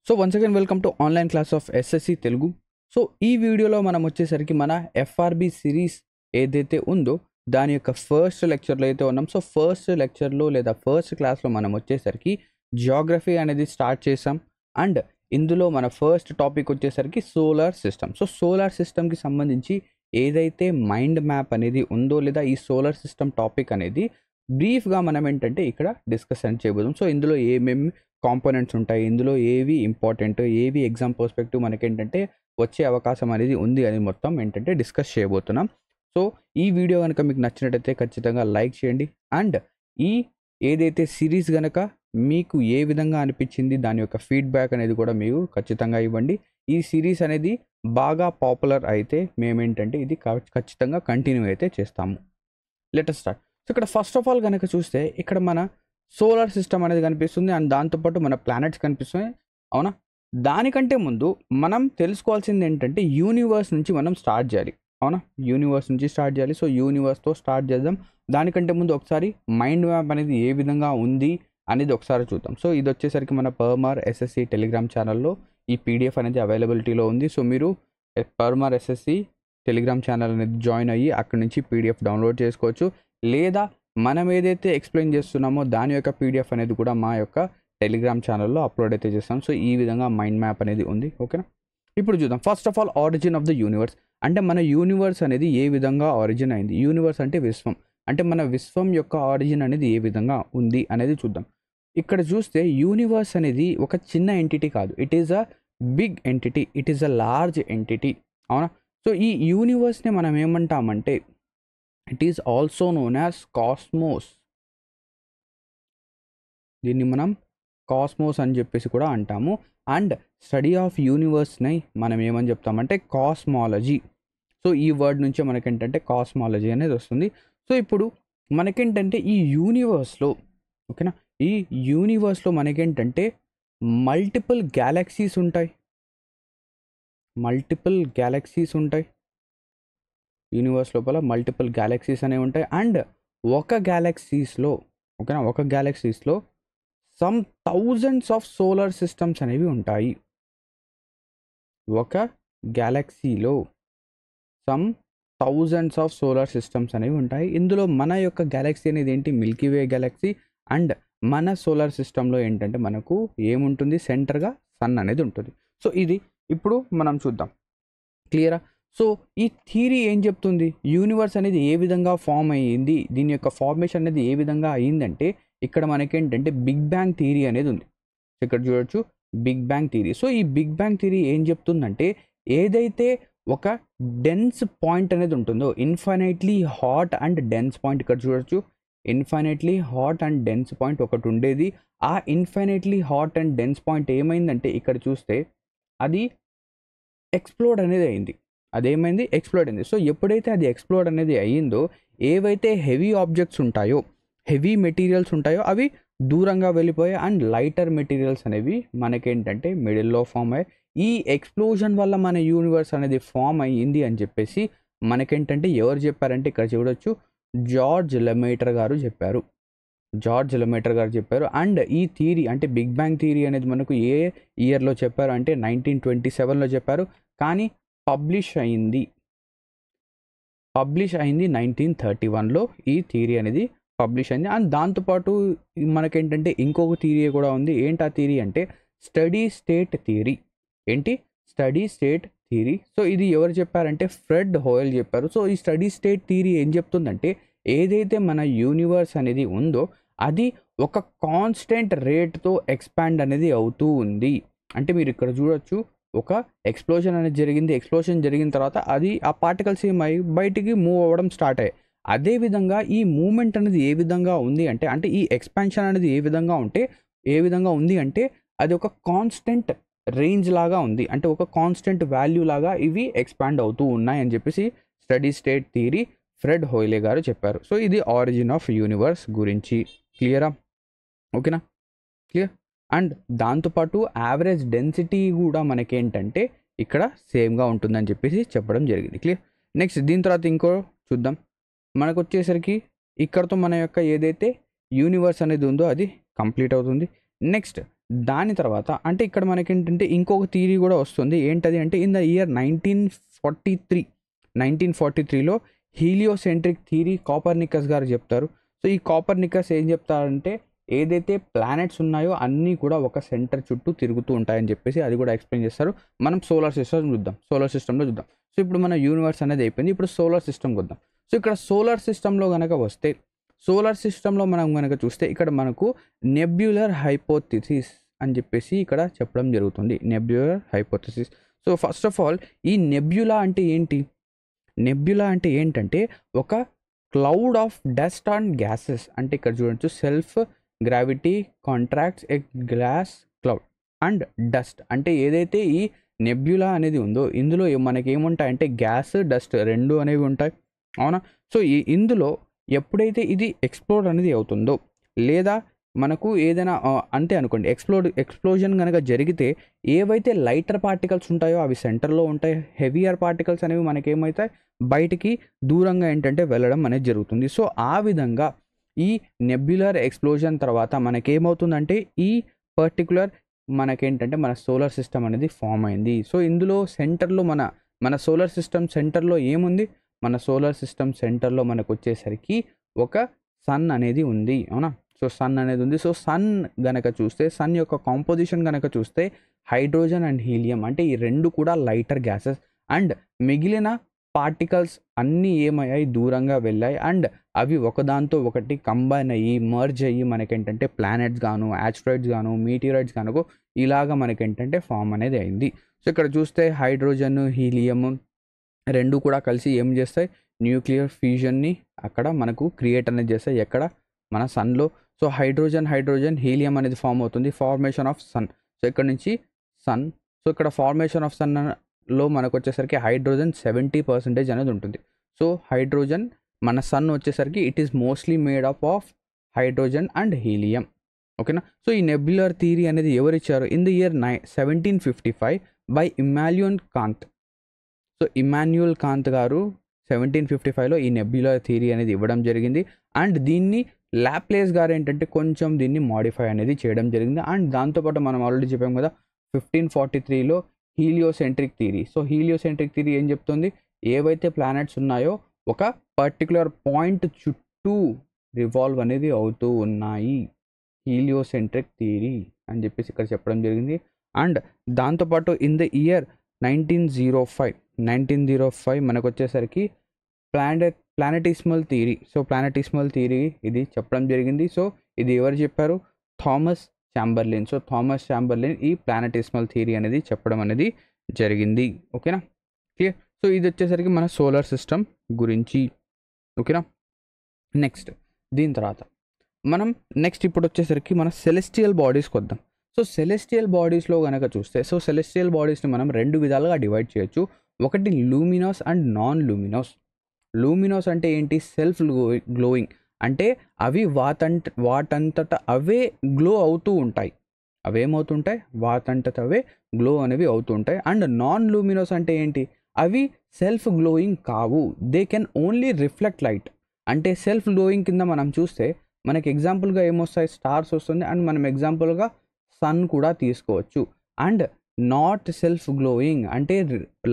So once again welcome to online class of SSC Telugu. So ఈ వీడియోలో మనం వచ్చేసరికి మన ఎఫ్ఆర్బి సిరీస్ ఏదైతే ఉందో దాని యొక్క ఫస్ట్ లెక్చర్లో అయితే ఉన్నాం. సో ఫస్ట్ లెక్చర్లో లేదా ఫస్ట్ క్లాస్లో మనం వచ్చేసరికి జియోగ్రఫీ అనేది స్టార్ట్ చేసాం. అండ్ ఇందులో మన ఫస్ట్ టాపిక్ వచ్చేసరికి సోలార్ సిస్టమ్. సో సోలార్ సిస్టమ్కి సంబంధించి ఏదైతే మైండ్ మ్యాప్ అనేది ఉందో లేదా ఈ సోలార్ సిస్టమ్ టాపిక్ అనేది బ్రీఫ్గా మనం ఏంటంటే ఇక్కడ డిస్కషన్ చేయబోదాం. సో ఇందులో ఏమేమి కాంపోనెంట్స్ ఉంటాయి, ఇందులో ఏవి ఇంపార్టెంట్, ఏవి ఎగ్జామ్ పర్స్పెక్టివ్ మనకేంటంటే వచ్చే అవకాశం అనేది ఉంది అని మొత్తం ఏంటంటే డిస్కస్ చేయబోతున్నాం. సో ఈ వీడియో కనుక మీకు నచ్చినట్టయితే ఖచ్చితంగా లైక్ చేయండి. అండ్ ఈ ఏదైతే సిరీస్ కనుక మీకు ఏ విధంగా అనిపించింది దాని యొక్క ఫీడ్బ్యాక్ అనేది కూడా మీరు ఖచ్చితంగా ఇవ్వండి. ఈ సిరీస్ అనేది బాగా పాపులర్ అయితే మేమేంటంటే ఇది ఖచ్చితంగా కంటిన్యూ అయితే చేస్తాము. Let us start. సో ఇక్కడ ఫస్ట్ ఆఫ్ ఆల్ కనుక చూస్తే ఇక్కడ మన సోలార్ సిస్టమ్ అనేది కనిపిస్తుంది అండ్ దాంతోపాటు మన ప్లానెట్స్ కనిపిస్తున్నాయి, అవునా? దానికంటే ముందు మనం తెలుసుకోవాల్సింది ఏంటంటే యూనివర్స్ నుంచి మనం స్టార్ట్ చేయాలి, అవునా? యూనివర్స్ నుంచి స్టార్ట్ చేయాలి. సో యూనివర్స్తో స్టార్ట్ చేద్దాం. దానికంటే ముందు ఒకసారి మైండ్ మ్యాప్ అనేది ఏ విధంగా ఉంది అనేది ఒకసారి చూద్దాం. సో ఇది వచ్చేసరికి మన పర్మార్ ఎస్ఎస్సి టెలిగ్రామ్ ఛానల్లో ఈ పీడిఎఫ్ అనేది అవైలబిలిటీలో ఉంది. సో మీరు పర్మార్ ఎస్ఎస్సి టెలిగ్రామ్ ఛానల్ అనేది జాయిన్ అయ్యి అక్కడి నుంచి పీడిఎఫ్ డౌన్లోడ్ చేసుకోవచ్చు. లేదా మనం ఏదైతే ఎక్స్ప్లెయిన్ చేస్తున్నామో దాని యొక్క పీడిఎఫ్ అనేది కూడా మా యొక్క టెలిగ్రామ్ ఛానల్లో అప్లోడ్ అయితే చేస్తాం. సో ఈ విధంగా మైండ్ మ్యాప్ అనేది ఉంది, ఓకేనా? ఇప్పుడు చూద్దాం. First of all origin of the universe. అంటే మన యూనివర్స్ అనేది ఏ విధంగా ఆరిజిన్ అయింది. యూనివర్స్ అంటే విశ్వం, అంటే మన విశ్వం యొక్క ఆరిజిన్ అనేది ఏ విధంగా ఉంది అనేది చూద్దాం. ఇక్కడ చూస్తే యూనివర్స్ అనేది ఒక చిన్న ఎంటిటీ కాదు, it is a big entity, it is a large entity, అవునా? సో ఈ యూనివర్స్ని మనం ఏమంటామంటే it is also known as cosmos. దీన్ని మనం కాస్మోస్ అని చెప్పేసి కూడా అంటాము. అండ్ స్టడీ ఆఫ్ యూనివర్స్ని మనం ఏమని చెప్తామంటే కాస్మాలజీ. సో ఈ వర్డ్ నుంచే మనకేంటంటే కాస్మాలజీ అనేది వస్తుంది. సో ఇప్పుడు మనకేంటంటే ఈ యూనివర్స్లో, ఓకేనా, ఈ యూనివర్స్లో మనకేంటంటే మల్టిపుల్ గ్యాలక్సీస్ ఉంటాయి, యూనివర్స్ లోపల మల్టిపుల్ గ్యాలక్సీస్ అనేవి ఉంటాయి. అండ్ ఒక గ్యాలక్సీస్లో, ఓకేనా, ఒక గ్యాలక్సీస్లో some thousands of solar systems అనేవి ఉంటాయి. ఒక గ్యాలక్సీలో some thousands of solar systems అనేవి ఉంటాయి. ఇందులో మన యొక్క గ్యాలక్సీ అనేది ఏంటి, మిల్కీవే గ్యాలక్సీ. అండ్ మన సోలార్ సిస్టంలో ఏంటంటే మనకు ఏముంటుంది, సెంటర్గా సన్ అనేది ఉంటుంది. సో ఇది ఇప్పుడు మనం చూద్దాం, క్లియరా? సో ఈ థియరీ ఏం చెప్తుంది, యూనివర్స్ అనేది ఏ విధంగా ఫామ్ అయ్యింది, దీని యొక్క ఫార్మేషన్ అనేది ఏ విధంగా అయ్యిందంటే ఇక్కడ మనకేంటంటే బిగ్ బ్యాంగ్ థియరీ అనేది ఉంది. ఇక్కడ చూడొచ్చు బిగ్ బ్యాంగ్ థియరీ. సో ఈ బిగ్ బ్యాంగ్ థియరీ ఏం చెప్తుందంటే ఏదైతే ఒక డెన్స్ పాయింట్ అనేది ఉంటుందో, infinitely hot and dense point, ఇక్కడ చూడొచ్చు infinitely hot and dense point ఒకటి ఉండేది. ఆ infinitely hot and dense point ఏమైందంటే ఇక్కడ చూస్తే అది ఎక్స్ప్లోడ్ అనేది అయింది. అదేమైంది, ఎక్స్ప్లోడ్ అయింది. సో ఎప్పుడైతే అది ఎక్స్ప్లోడ్ అనేది అయ్యిందో ఏవైతే హెవీ ఆబ్జెక్ట్స్ ఉంటాయో, హెవీ మెటీరియల్స్ ఉంటాయో అవి దూరంగా వెళ్ళిపోయాయి. అండ్ లైటర్ మెటీరియల్స్ అనేవి మనకేంటంటే మిడిల్లో ఫామ్ అయ్యాయి. ఈ ఎక్స్ప్లోజన్ వల్ల మన యూనివర్స్ అనేది ఫామ్ అయ్యింది అని చెప్పేసి మనకేంటంటే ఎవరు చెప్పారంటే ఇక్కడ చూడొచ్చు జార్జ్ లెమైటర్ గారు చెప్పారు. అండ్ ఈ థియరీ అంటే బిగ్ బ్యాంగ్ థియరీ అనేది మనకు ఏ ఇయర్లో చెప్పారు అంటే 1927లో చెప్పారు. కానీ పబ్లిష్ అయింది 1931లో ఈ థియరీ అనేది పబ్లిష్ అయింది. అండ్ దాంతోపాటు మనకేంటంటే ఇంకొక థియరీ కూడా ఉంది. ఏంటి ఆ థియరీ అంటే స్టడీ స్టేట్ థియరీ. ఏంటి, స్టడీ స్టేట్ థియరీ. సో ఇది ఎవరు చెప్పారంటే ఫ్రెడ్ హోయల్ చెప్పారు. సో ఈ స్టడీ స్టేట్ థియరీ ఏం చెప్తుందంటే ఏదైతే మన యూనివర్స్ అనేది ఉందో అది ఒక కాన్స్టెంట్ రేట్తో ఎక్స్పాండ్ అనేది అవుతూ ఉంది. అంటే మీరు ఇక్కడ చూడొచ్చు ఒక ఎక్స్ప్లోజన్ అనేది జరిగింది. ఎక్స్ప్లోజన్ జరిగిన తర్వాత అది ఆ పార్టికల్స్ ఏమై బయటికి మూవ్ అవ్వడం స్టార్ట్ అయ్యాయి. అదేవిధంగా ఈ మూమెంట్ అనేది ఏ విధంగా ఉంది అంటే ఈ ఎక్స్పాన్షన్ అనేది ఏ విధంగా ఉంది అంటే అది ఒక కాన్స్టెంట్ రేంజ్ లాగా ఉంది, అంటే ఒక కాన్స్టెంట్ వాల్యూ లాగా ఇవి ఎక్స్పాండ్ అవుతూ ఉన్నాయి అని చెప్పేసి స్టడీ స్టేట్ థియరీ ఫ్రెడ్ హోయ్లే గారు చెప్పారు. సో ఇది ఆరిజిన్ ఆఫ్ యూనివర్స్ గురించి. క్లియరా? ఓకేనా, క్లియర్. అండ్ దాంతోపాటు యావరేజ్ డెన్సిటీ కూడా మనకేంటంటే ఇక్కడ సేమ్గా ఉంటుందని చెప్పేసి చెప్పడం జరిగింది. క్లియర్. నెక్స్ట్ దీని తర్వాత ఇంకో చూద్దాం. మనకు వచ్చేసరికి ఇక్కడతో మన యొక్క ఏదైతే యూనివర్స్ అనేది ఉందో అది కంప్లీట్ అవుతుంది. నెక్స్ట్ దాని తర్వాత అంటే ఇక్కడ మనకేంటంటే ఇంకొక థియరీ కూడా వస్తుంది. ఏంటది అంటే ఇన్ ద ఇయర్ 1943లో హీలియోసెంట్రిక్ థియరీ కాపర్నికస్ గారు చెప్తారు. సో ఈ కాపర్నికస్ ఏం చెప్తారంటే ఏదైతే ప్లానెట్స్ ఉన్నాయో అన్నీ కూడా ఒక సెంటర్ చుట్టూ తిరుగుతూ ఉంటాయని చెప్పేసి అది కూడా ఎక్స్ప్లెయిన్ చేస్తారు. మనం సోలార్ సిస్టంలో చూద్దాం. సో ఇప్పుడు మన యూనివర్స్ అనేది అయిపోయింది. ఇప్పుడు సోలార్ సిస్టమ్కి వద్దాం. సో ఇక్కడ సోలార్ సిస్టంలో కనుక వస్తే సోలార్ సిస్టంలో మనం కనుక చూస్తే ఇక్కడ మనకు నెబ్యులర్ హైపోథిసిస్ అని చెప్పేసి ఇక్కడ చెప్పడం జరుగుతుంది. Nebular hypothesis. So first of all ఈ నెబ్యులా అంటే ఏంటి? నెబ్యులా అంటే ఏంటంటే ఒక cloud of dust and gases. అంటే ఇక్కడ చూడొచ్చు self gravity contracts a glass cloud and dust. అంటే ఏదైతే ఈ నెబ్యులా అనేది ఉందో ఇందులో మనకి ఏముంటాయంటే గ్యాస్ డస్ట్ రెండు అనేవి ఉంటాయి, అవునా? సో ఇందులో ఎప్పుడైతే ఇది ఎక్స్ప్లోర్ అనేది అవుతుందో లేదా మనకు ఏదైనా అంతే అనుకోండి ఎక్స్ప్లోజన్ కనుక జరిగితే ఏవైతే లైటర్ పార్టికల్స్ ఉంటాయో అవి సెంటర్లో ఉంటాయి. హెవియర్ పార్టికల్స్ అనేవి మనకేమవుతాయి బయటికి దూరంగా ఏంటంటే వెళ్ళడం అనేది జరుగుతుంది. సో ఆ విధంగా ఈ నెబ్యులర్ ఎక్స్ప్లోజన్ తర్వాత మనకేమవుతుందంటే ఈ పర్టికులర్ మనకేంటంటే మన సోలార్ సిస్టమ్ అనేది ఫామ్ అయింది. సో ఇందులో సెంటర్లో మన సోలార్ సిస్టమ్ సెంటర్లో ఏముంది? మన సోలార్ సిస్టమ్ సెంటర్లో మనకు వచ్చేసరికి ఒక సన్ అనేది ఉంది, అవునా? సో సన్ అనేది ఉంది. సో సన్ గనక చూస్తే సన్ యొక్క కాంపోజిషన్ గనక చూస్తే హైడ్రోజన్ అండ్ హీలియం అంటే ఈ రెండు కూడా లైటర్ గ్యాసెస్ అండ్ మిగిలిన పార్టికల్స్ అన్నీ ఏమయ్యాయి దూరంగా వెళ్ళాయి అండ్ అవి ఒకదాంతో ఒకటి కంబైన్ అయ్యి మర్జ్ అయ్యి మనకేంటంటే ప్లానెట్స్ గాను యాస్ట్రాయిడ్స్ గాను మీటియరైట్స్ గాను ఇలాగా మనకేంటంటే ఫామ్ అనేది అయింది. సో ఇక్కడ చూస్తే హైడ్రోజన్ హీలియం రెండు కూడా కలిసి ఏం చేస్తాయి న్యూక్లియర్ ఫ్యూజన్ని అక్కడ మనకు క్రియేట్ అనేది చేస్తాయి ఎక్కడ మన సన్లో. సో హైడ్రోజన్ హీలియం అనేది ఫామ్ అవుతుంది ఫార్మేషన్ ఆఫ్ సన్. సో ఇక్కడ నుంచి సన్. సో ఇక్కడ ఫార్మేషన్ ఆఫ్ సన్లో మనకు వచ్చేసరికి హైడ్రోజన్ 70% అనేది ఉంటుంది. సో హైడ్రోజన్ మన సన్ వచ్చేసరికి it is mostly made up of hydrogen and helium, ఓకేనా? సో ఈ నెబ్యులర్ థియరీ అనేది ఎవరిచ్చారు? In the year 1755 by Immanuel Kant. So Immanuel Kant గారు 1755లో ఈ నెబ్యులర్ థియరీ అనేది ఇవ్వడం జరిగింది అండ్ దీన్ని లాప్లేస్ గారు ఏంటంటే కొంచెం దీన్ని మాడిఫై అనేది చేయడం జరిగింది. అండ్ దాంతోపాటు మనం ఆల్రెడీ చెప్పాం కదా 1543లో heliocentric theory. So heliocentric theory ఏం చెప్తుంది? ఏవైతే ప్లానెట్స్ ఉన్నాయో ఒక పర్టికులర్ పాయింట్ చుట్టూ రివాల్వ్ అనేది అవుతూ ఉన్నాయి, హీలియోసెంట్రిక్ థియరీ అని చెప్పేసి ఇక్కడ చెప్పడం జరిగింది. అండ్ దాంతోపాటు ఇన్ ద ఇయర్ 1905 మనకు వచ్చేసరికి ప్లానెటిస్మల్ థియరీ. సో ప్లానెటిస్మల్ థియరీ ఇది చెప్పడం జరిగింది. సో ఇది ఎవరు చెప్పారు? Thomas Chamberlin. So Thomas Chamberlin ఈ ప్లానెటిస్మల్ థియరీ అనేది చెప్పడం అనేది జరిగింది, ఓకేనా? క్లియర్. సో ఇది వచ్చేసరికి మన సోలార్ సిస్టమ్ గురించి, ఓకేనా? నెక్స్ట్ దీని తర్వాత మనం ఇప్పుడు వచ్చేసరికి మన సెలెస్టియల్ బాడీస్కి వద్దాం. సో సెలెస్టియల్ బాడీస్లో కనుక చూస్తే సో సెలెస్టియల్ బాడీస్ని మనం రెండు విధాలుగా డివైడ్ చేయొచ్చు. ఒకటి luminous and non luminous. Luminous అంటే ఏంటి? సెల్ఫ్ గ్లోయింగ్ అంటే అవి వాటంతట అవే గ్లో అవుతూ ఉంటాయి. అవేమవుతుంటాయి? వాటంతట అవే గ్లో అనేవి అవుతూ ఉంటాయి. అండ్ నాన్ లూమినస్ అంటే ఏంటి? అవి సెల్ఫ్ గ్లోయింగ్ కావు. They can only reflect light. అంటే సెల్ఫ్ గ్లోయింగ్ కింద మనం చూస్తే మనకి ఎగ్జాంపుల్గా ఏమొస్తాయి? స్టార్స్ వస్తుంది అండ్ మనం ఎగ్జాంపుల్గా సన్ కూడా తీసుకోవచ్చు. అండ్ నాట్ సెల్ఫ్ గ్లోయింగ్ అంటే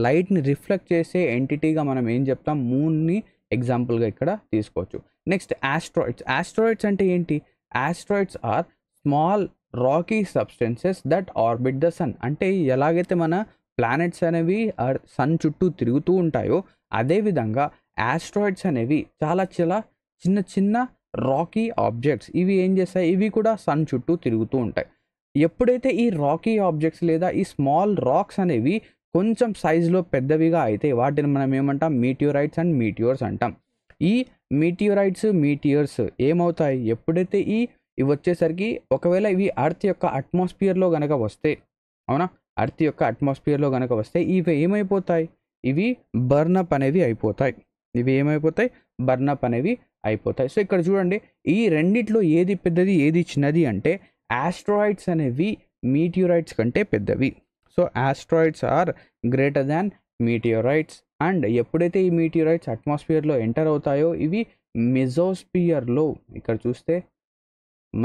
లైట్ని రిఫ్లెక్ట్ చేసే ఎంటిటీగా మనం ఏం చెప్తాం? మూన్ని ఎగ్జాంపుల్గా ఇక్కడ తీసుకోవచ్చు. నెక్స్ట్ ఆస్ట్రాయిడ్స్ అంటే ఏంటి? Asteroids are small rocky substances that orbit the sun. అంటే ఎలాగైతే మన ప్లానెట్స్ అనేవి సన్ చుట్టూ తిరుగుతూ ఉంటాయో అదేవిధంగా ఆస్ట్రాయిడ్స్ అనేవి చాలా చిన్న చిన్న రాకీ ఆబ్జెక్ట్స్. ఇవి ఏం చేస్తాయి? ఇవి కూడా సన్ చుట్టూ తిరుగుతూ ఉంటాయి. ఎప్పుడైతే ఈ రాకీ ఆబ్జెక్ట్స్ లేదా ఈ స్మాల్ రాక్స్ అనేవి కొంచెం సైజులో పెద్దవిగా అయితే వాటిని మనం ఏమంటాం? మీటియోరైట్స్ అండ్ మీటియోర్స్ అంటాం. ఈ మీటియర్స్ ఏమవుతాయి? ఎప్పుడైతే ఇవి వచ్చేసరికి ఒకవేళ ఇవి అర్త్ యొక్క అట్మాస్ఫియర్లో కనుక వస్తే, అవునా, అర్త్ యొక్క అట్మాస్ఫియర్లో కనుక వస్తే ఇవి ఏమైపోతాయి? ఇవి బర్నప్ అనేవి అయిపోతాయి. సో ఇక్కడ చూడండి ఈ రెండిట్లో ఏది పెద్దది ఏది చిన్నది అంటే ఆస్ట్రాయిడ్స్ అనేవి మీటియోరైట్స్ కంటే పెద్దవి. So asteroids are greater than meteorites. And ఎప్పుడైతే ఈ మీటియోరైట్స్ అట్మాస్ఫియర్లో ఎంటర్ అవుతాయో ఇవి మెజోస్ఫియర్లో, ఇక్కడ చూస్తే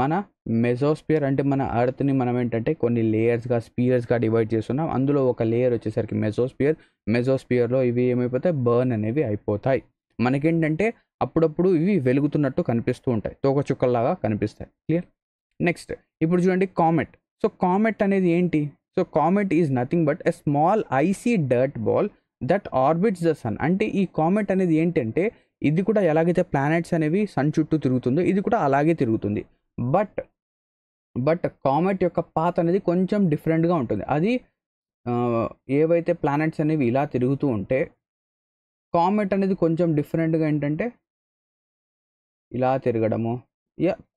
మన మెజోస్పియర్ అంటే మన అర్త్ని మనం ఏంటంటే కొన్ని లేయర్స్గా స్పియర్స్గా డివైడ్ చేస్తున్నాం. అందులో ఒక లేయర్ వచ్చేసరికి మెజోస్పియర్లో ఇవి ఏమైపోతాయి, బర్న్ అనేవి అయిపోతాయి. మనకేంటంటే అప్పుడప్పుడు ఇవి వెలుగుతున్నట్టు కనిపిస్తూ ఉంటాయి, తోకచుక్కల్లాగా కనిపిస్తాయి. క్లియర్. నెక్స్ట్ ఇప్పుడు చూడండి కామెట్. సో కామెట్ అనేది ఏంటి? So comet is nothing but a small icy dirt ball that orbits the sun. అంటే ఈ కామెట్ అనేది ఏంటంటే ఇది కూడా ఎలాగైతే ప్లానెట్స్ అనేవి సన్ చుట్టూ తిరుగుతుందో ఇది కూడా అలాగే తిరుగుతుంది. బట్ కామెట్ యొక్క పాత్ అనేది కొంచెం డిఫరెంట్గా ఉంటుంది. అది ఏవైతే ప్లానెట్స్ అనేవి ఇలా తిరుగుతూ ఉంటే కామెట్ అనేది కొంచెం డిఫరెంట్గా ఏంటంటే ఇలా తిరగడము,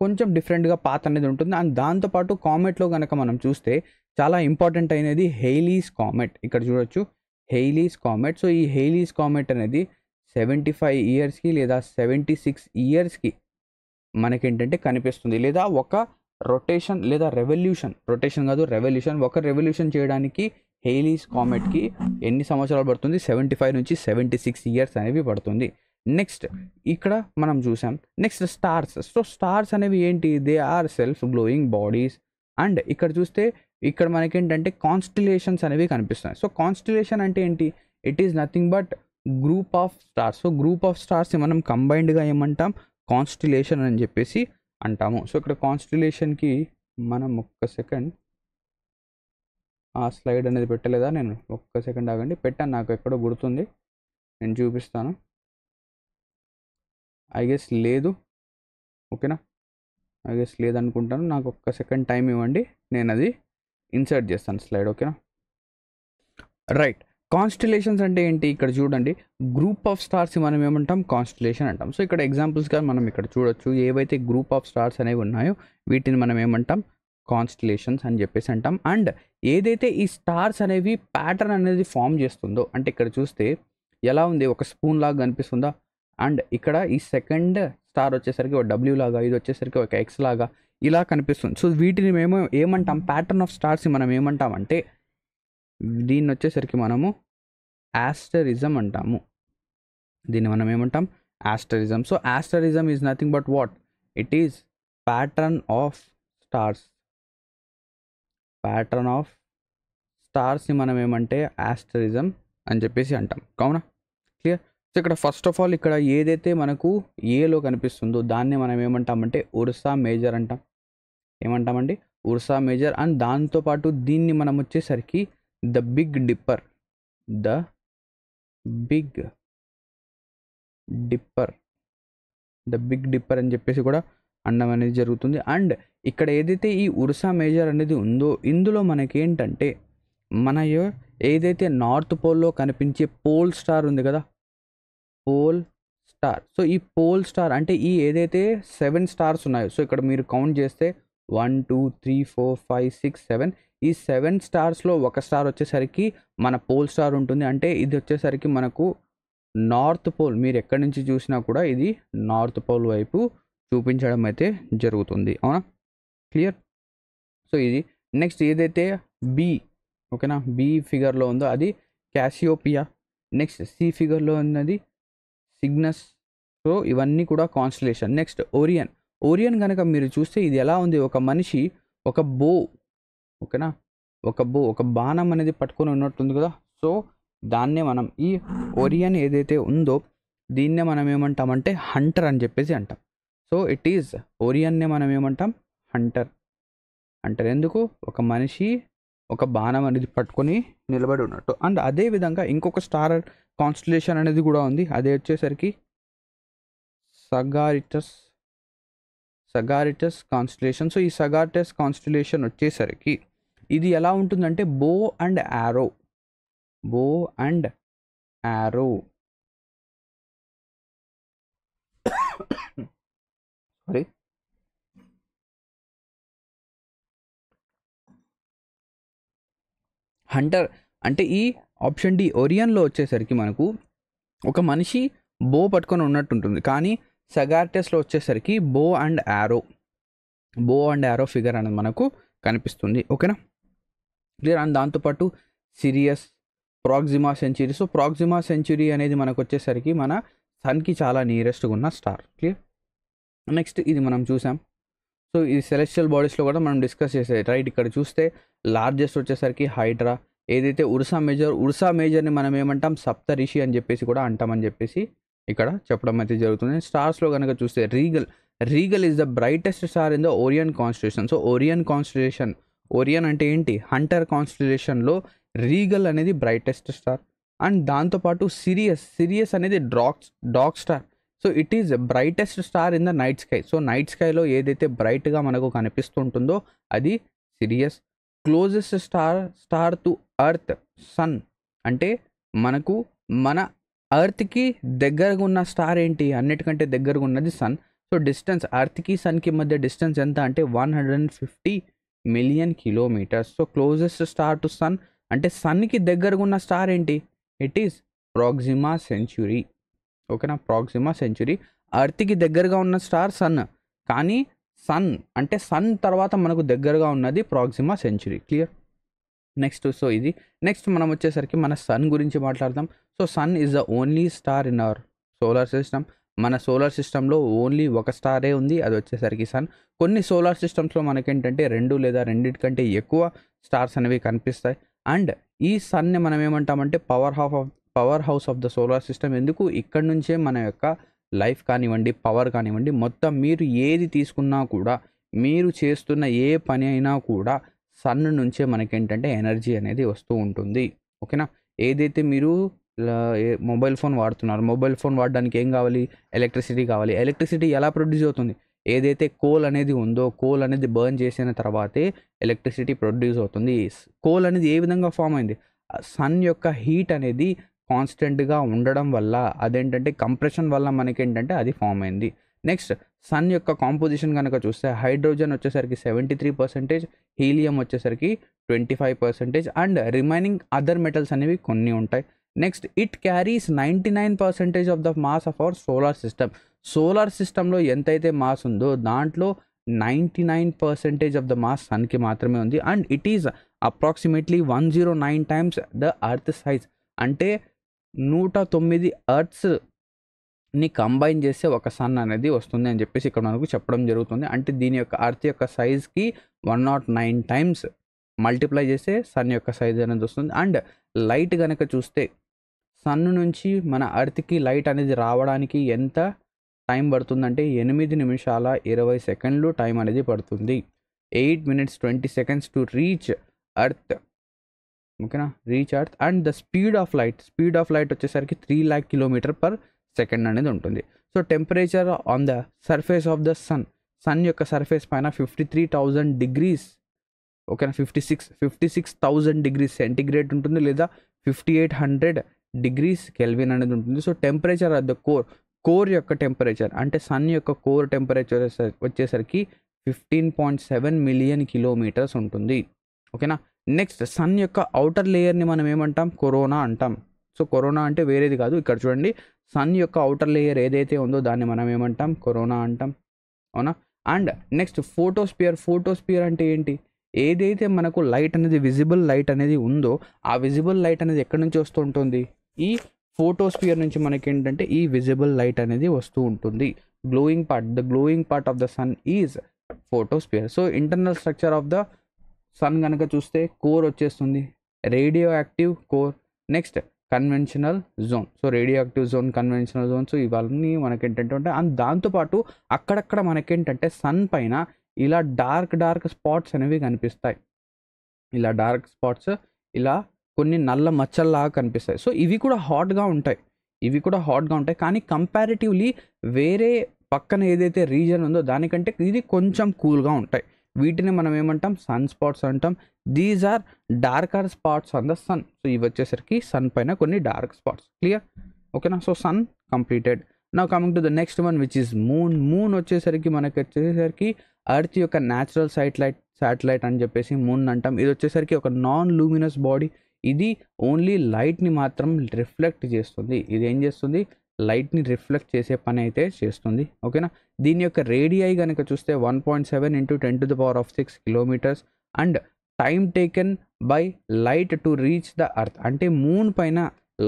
కొంచెం డిఫరెంట్గా పాత్ అనేది ఉంటుంది. అండ్ దాంతోపాటు కామెట్లో కనుక మనం చూస్తే చాలా ఇంపార్టెంట్ అయినది హెయిలీస్ కామెట్. ఇక్కడ చూడొచ్చు హెయిలీస్ కామెట్. సో ఈ హెయిలీస్ కామెట్ అనేది 75 ఇయర్స్కి లేదా 76 ఇయర్స్కి మనకేంటంటే కనిపిస్తుంది. లేదా ఒక రొటేషన్ లేదా రెవల్యూషన్ ఒక రెవల్యూషన్ చేయడానికి హెయిలీస్ కామెట్కి ఎన్ని సంవత్సరాలు పడుతుంది? 75 నుంచి 76 ఇయర్స్ అనేవి పడుతుంది. నెక్స్ట్ ఇక్కడ మనం చూసాం. Next stars. సో స్టార్స్ అనేవి ఏంటి? They are self glowing bodies. And ఇక్కడ చూస్తే ఇక్కడ మనకేంటంటే కాన్స్టిలేషన్స్ అనేవి కనిపిస్తున్నాయి. సో కాన్స్టిలేషన్ అంటే ఏంటి? It is nothing but group of stars. So group of స్టార్స్ని మనం కంబైన్డ్గా ఏమంటాం? కాన్స్టిలేషన్ అని చెప్పేసి అంటాము. సో ఇక్కడ కాన్స్టిలేషన్కి మనం ఒక్క సెకండ్, ఆ స్లైడ్ అనేది పెట్టలేదా నేను? ఒక్క సెకండ్ ఆగండి, పెట్టాను, నాకు ఎక్కడో గుర్తుంది, నేను చూపిస్తాను. ఐ గెస్ లేదు. ఓకేనా, ఐ గెస్ లేదనుకుంటాను. నాకు ఒక్క సెకండ్ టైం ఇవ్వండి, నేను అది ఇన్సర్ట్ చేస్తాను స్లైడ్. ఓకేనా, రైట్. కాన్స్టిలేషన్స్ అంటే ఏంటి? ఇక్కడ చూడండి, గ్రూప్ ఆఫ్ స్టార్స్ మనం ఏమంటాం? కాన్స్టిలేషన్ అంటాం. సో ఇక్కడ ఎగ్జాంపుల్స్గా మనం ఇక్కడ చూడొచ్చు, ఏవైతే గ్రూప్ ఆఫ్ స్టార్స్ అనేవి ఉన్నాయో వీటిని మనం ఏమంటాం? కాన్స్టిలేషన్స్ అని చెప్పేసి అంటాం. అండ్ ఏదైతే ఈ స్టార్స్ అనేవి ప్యాటర్న్ అనేది ఫామ్ చేస్తుందో, అంటే ఇక్కడ చూస్తే ఎలా ఉంది, ఒక స్పూన్ లాగా కనిపిస్తుందా? అండ్ ఇక్కడ ఈ సెకండ్ స్టార్ వచ్చేసరికి ఒక డబ్ల్యూ లాగా, ఇది వచ్చేసరికి ఒక ఎక్స్ లాగా ఇలా కనిపిస్తుంది. సో వీటిని మేము ఏమంటాం? ప్యాటర్న్ ఆఫ్ స్టార్స్ మనం ఏమంటాం అంటే దీన్ని వచ్చేసరికి మనము ఆస్టరిజం అంటాము. దీన్ని మనం ఏమంటాం? Asterism. So asterism is nothing but what? It is pattern of stars. Pattern of స్టార్స్ని మనం ఏమంటే ఆస్టరిజం అని చెప్పేసి అంటాం. కావునా, క్లియర్. సో ఇక్కడ ఫస్ట్ ఆఫ్ ఆల్ ఇక్కడ ఏదైతే మనకు ఏలో కనిపిస్తుందో దాన్ని మనం ఏమంటామంటే ఉర్సా మేజర్ అంటాం. ఏమంటామండి? Ursa major. అండ్ దాంతోపాటు దీన్ని మనం వచ్చేసరికి ద బిగ్ డిప్పర్ అని చెప్పేసి కూడా అనడం అనేది జరుగుతుంది. అండ్ ఇక్కడ ఏదైతే ఈ ఉర్సా మేజర్ అనేది ఉందో ఇందులో మనకేంటంటే మన ఏదైతే నార్త్ పోల్లో కనిపించే పోల్ స్టార్ ఉంది కదా, పోల్ స్టార్. సో ఈ పోల్ స్టార్ అంటే ఈ ఏదైతే 7 స్టార్స్ ఉన్నాయో, సో ఇక్కడ మీరు కౌంట్ చేస్తే 1 2 3 4 5 6 7, ఈ 7 స్టార్స్లో ఒక స్టార్ వచ్చేసరికి మన పోల్ స్టార్ ఉంటుంది. అంటే ఇది వచ్చేసరికి మనకు నార్త్ పోల్, మీరు ఎక్కడి నుంచి చూసినా కూడా ఇది నార్త్ పోల్ వైపు చూపించడం అయితే జరుగుతుంది. అవునా, క్లియర్. సో ఇది నెక్స్ట్ ఏదైతే బి, ఓకేనా, బి ఫిగర్లో ఉందో అది క్యాసియోపియా. నెక్స్ట్ సి ఫిగర్లో ఉన్నది సిగ్నస్. సో ఇవన్నీ కూడా కాన్స్టలేషన్. నెక్స్ట్ ఓరియన్ కనుక మీరు చూస్తే ఇది ఎలా ఉంది? ఒక మనిషి ఒక బో, ఓకేనా, ఒక బాణం అనేది పట్టుకొని ఉన్నట్టుంది కదా. సో దాన్నే మనం ఈ ఓరియన్ ఏదైతే ఉందో దీన్నే మనం ఏమంటామంటే హంటర్ అని చెప్పేసి అంటాం. సో ఇట్ ఈజ్ ఓరియన్నే మనం ఏమంటాం? హంటర్. ఎందుకు? ఒక మనిషి ఒక బాణం అనేది పట్టుకొని నిలబడి ఉన్నట్టు. అండ్ అదే విధంగా ఇంకొక స్టార్ కాన్స్టలేషన్ అనేది కూడా ఉంది, అదే వచ్చేసరికి సగారిటస్ కాన్స్టలేషన్. సో ఈ సగారిటస్ కాన్స్టలేషన్ వచ్చేసరికి ఇది ఎలా ఉంటుందంటే బో అండ్ యారో. సారీ, హంటర్ అంటే ఈ ఆప్షన్ డి ఓరియన్లో వచ్చేసరికి మనకు ఒక మనిషి బో పట్టుకొని ఉన్నట్టుంటుంది. కానీ సగార్టెస్లో వచ్చేసరికి బో అండ్ యారో ఫిగర్ అనేది మనకు కనిపిస్తుంది. ఓకేనా, క్లియర్. అండ్ దాంతోపాటు Sirius, Proxima century. So Proxima century అనేది మనకు వచ్చేసరికి మన సన్కి చాలా నియరెస్ట్గా ఉన్న స్టార్. క్లియర్. నెక్స్ట్ ఇది మనం చూసాం సో ఈ సెలెస్టియల్ బాడీస్లో కూడా మనం డిస్కస్ చేసేది రైట్. ఇక్కడ చూస్తే లార్జెస్ట్ వచ్చేసరికి హైడ్రా, ఏదైతే ఉర్సా మేజర్ని మనం ఏమంటాం సప్తరిషి అని చెప్పేసి కూడా అంటామని చెప్పేసి ఇక్కడ చెప్పడం అయితే జరుగుతుంది. స్టార్స్లో కనుక చూస్తే Rigel is the brightest star in the Orion constitution. So Orion అంటే ఏంటి, హంటర్ కాన్స్టిట్యూషన్లో రీగల్ అనేది బ్రైటెస్ట్ స్టార్. అండ్ దాంతోపాటు సిరియస్ అనేది dog star. So it is brightest star in the night sky. So night స్కైలో ఏదైతే బ్రైట్గా మనకు కనిపిస్తుంటుందో అది Sirius. Closest star to Earth sun. అంటే మనకు మన ఎర్త్కి దగ్గరగా ఉన్న స్టార్ ఏంటి, అన్నిటికంటే దగ్గరగా ఉన్నది సన్. సో డిస్టెన్స్ ఎర్త్కి సన్కి మధ్య డిస్టెన్స్ ఎంత అంటే 150 million kilometres. So closest star to sun అంటే సన్కి దగ్గరగా ఉన్న స్టార్ ఏంటి, ఇట్ ఈస్ ప్రాక్సిమా సెంచురీ. ఓకేనా, ప్రాక్సిమా సెంచురీ. అర్త్కి దగ్గరగా ఉన్న స్టార్ సన్, కానీ సన్ తర్వాత మనకు దగ్గరగా ఉన్నది ప్రాక్సిమా సెంచురీ. క్లియర్. నెక్స్ట్ మనం వచ్చేసరికి మన సన్ గురించి మాట్లాడదాం. So sun is the only star in our solar system. మన సోలార్ సిస్టంలో ఓన్లీ ఒక స్టారే ఉంది, అది వచ్చేసరికి సన్. కొన్ని సోలార్ సిస్టమ్స్లో మనకేంటంటే 2 లేదా 2 ఎక్కువ స్టార్స్ అనేవి కనిపిస్తాయి. అండ్ ఈ సన్ని మనం ఏమంటామంటే power house of the solar system. ఎందుకు, ఇక్కడ నుంచే మన యొక్క లైఫ్ కానివ్వండి, పవర్ కానివ్వండి, మొత్తం మీరు ఏది తీసుకున్నా కూడా, మీరు చేస్తున్న ఏ పని అయినా కూడా సన్ నుంచే మనకేంటంటే ఎనర్జీ అనేది వస్తూ ఉంటుంది. ఓకేనా. ఏదైతే మీరు మొబైల్ ఫోన్ వాడుతున్నారు, మొబైల్ ఫోన్ వాడడానికి ఏం కావాలి, ఎలక్ట్రిసిటీ కావాలి. ఎలక్ట్రిసిటీ ఎలా ప్రొడ్యూస్ అవుతుంది, ఏదైతే కోల్ అనేది ఉందో కోల్ అనేది బర్న్ చేసిన తర్వాతే ఎలక్ట్రిసిటీ ప్రొడ్యూస్ అవుతుంది. కోల్ అనేది ఏ విధంగా ఫామ్ అయింది, సన్ యొక్క హీట్ అనేది కాన్స్టెంట్గా ఉండడం వల్ల, అదేంటంటే కంప్రెషన్ వల్ల మనకేంటంటే అది ఫామ్ అయింది. నెక్స్ట్ సన్ యొక్క కాంపోజిషన్ కనుక చూస్తే హైడ్రోజన్ వచ్చేసరికి 73%, హీలియం వచ్చేసరికి 25%, అండ్ రిమైనింగ్ అదర్ మెటల్స్ అనేవి కొన్ని ఉంటాయి. Next it carries 99% of the mass of our solar system. Solar సిస్టంలో ఎంతైతే మాస్ ఉందో దాంట్లో 99% ఆఫ్ ద మాస్ సన్కి మాత్రమే ఉంది. And it is approximately 109 times the earth size. అంటే 109 ఎర్త్స్ని కంబైన్ చేస్తే ఒక సన్ అనేది వస్తుంది అని చెప్పేసి ఇక్కడ మనకు చెప్పడం జరుగుతుంది. అంటే దీని యొక్క ఎర్త్ యొక్క సైజ్కి 109 టైమ్స్ మల్టిప్లై చేస్తే సన్ యొక్క సైజ్ అనేది వస్తుంది. అండ్ లైట్ కనుక చూస్తే సన్ నుంచి మన ఎర్త్కి లైట్ అనేది రావడానికి ఎంత టైం పడుతుందంటే 8 నిమిషాల 20 సెకండ్లు టైం అనేది పడుతుంది. 8 minutes 20 seconds to reach earth. ఓకేనా, reach earth. And the speed of light వచ్చేసరికి 3 lakh km/s అనేది ఉంటుంది. So temperature on the surface of the sun యొక్క సర్ఫేస్ పైన 53,000 degrees, ఓకేనా, 56,000 degrees సెంటిగ్రేడ్ ఉంటుంది, లేదా 5800 degrees కెల్విన్ అనేది ఉంటుంది. So temperature of the core యొక్క టెంపరేచర్ అంటే సన్ యొక్క కోర్ టెంపరేచర్ వచ్చేసరికి 15.7 మిలియన్ కిలోమీటర్స్ ఉంటుంది. ఓకేనా. నెక్స్ట్ సన్ యొక్క అవుటర్ లేయర్ని మనం ఏమంటాం, కరోనా అంటాం. సో కరోనా అంటే వేరేది కాదు, ఇక్కడ చూడండి సన్ యొక్క అవుటర్ లేయర్ ఏదైతే ఉందో దాన్ని మనం ఏమంటాం, కరోనా అంటాం. అవునా. అండ్ నెక్స్ట్ ఫోటోస్పియర్ అంటే ఏంటి, ఏదైతే మనకు లైట్ అనేది విజిబుల్ లైట్ అనేది ఉందో ఆ విజిబుల్ లైట్ అనేది ఎక్కడి నుంచి వస్తూ ఉంటుంది, ఈ ఫోటోస్పియర్ నుంచి మనకి ఏంటంటే ఈ విజిబుల్ లైట్ అనేది వస్తూ ఉంటుంది. The glowing part of the sun is photosphere. So internal structure of the sun కనుక చూస్తే కోర్ వచ్చేస్తుంది, radioactive core. Next conventional zone. So radioactive zone, conventional zones ఇవన్నీ మనకేంటంటే అండ్ దాంతోపాటు అక్కడక్కడ మనకేంటంటే సన్ పైన ఇలా డార్క్ స్పాట్స్ అనేవి కనిపిస్తాయి. ఇలా డార్క్ స్పాట్స్, ఇలా కొన్ని నల్ల మచ్చల్లాగా కనిపిస్తాయి. సో ఇవి కూడా హాట్గా ఉంటాయి, కానీ కంపారిటివ్లీ వేరే పక్కన ఏదైతే రీజన్ ఉందో దానికంటే ఇది కొంచెం కూల్గా ఉంటాయి. వీటిని మనం ఏమంటాం, సన్ స్పాట్స్ అంటాం. These are darker spots on the sun. So ఇవి వచ్చేసరికి సన్ పైన కొన్ని డార్క్ స్పాట్స్. క్లియర్. ఓకేనా. So sun completed. Now coming to the next one which is moon వచ్చేసరికి మనకి ఎర్త్ యొక్క న్యాచురల్ శాటిలైట్ అని చెప్పేసి మూన్ అంటాం. ఇది వచ్చేసరికి ఒక నాన్ లూమినస్ బాడీ. ఇది ఓన్లీ లైట్ని మాత్రం రిఫ్లెక్ట్ చేస్తుంది. ఇది ఏం చేస్తుంది, లైట్ని రిఫ్లెక్ట్ చేసే పని అయితే చేస్తుంది. ఓకేనా. దీని యొక్క రేడియై కనుక చూస్తే 1.7 × 10⁶ kilometers. And time taken by light to reach the earth. అంటే మూన్ పైన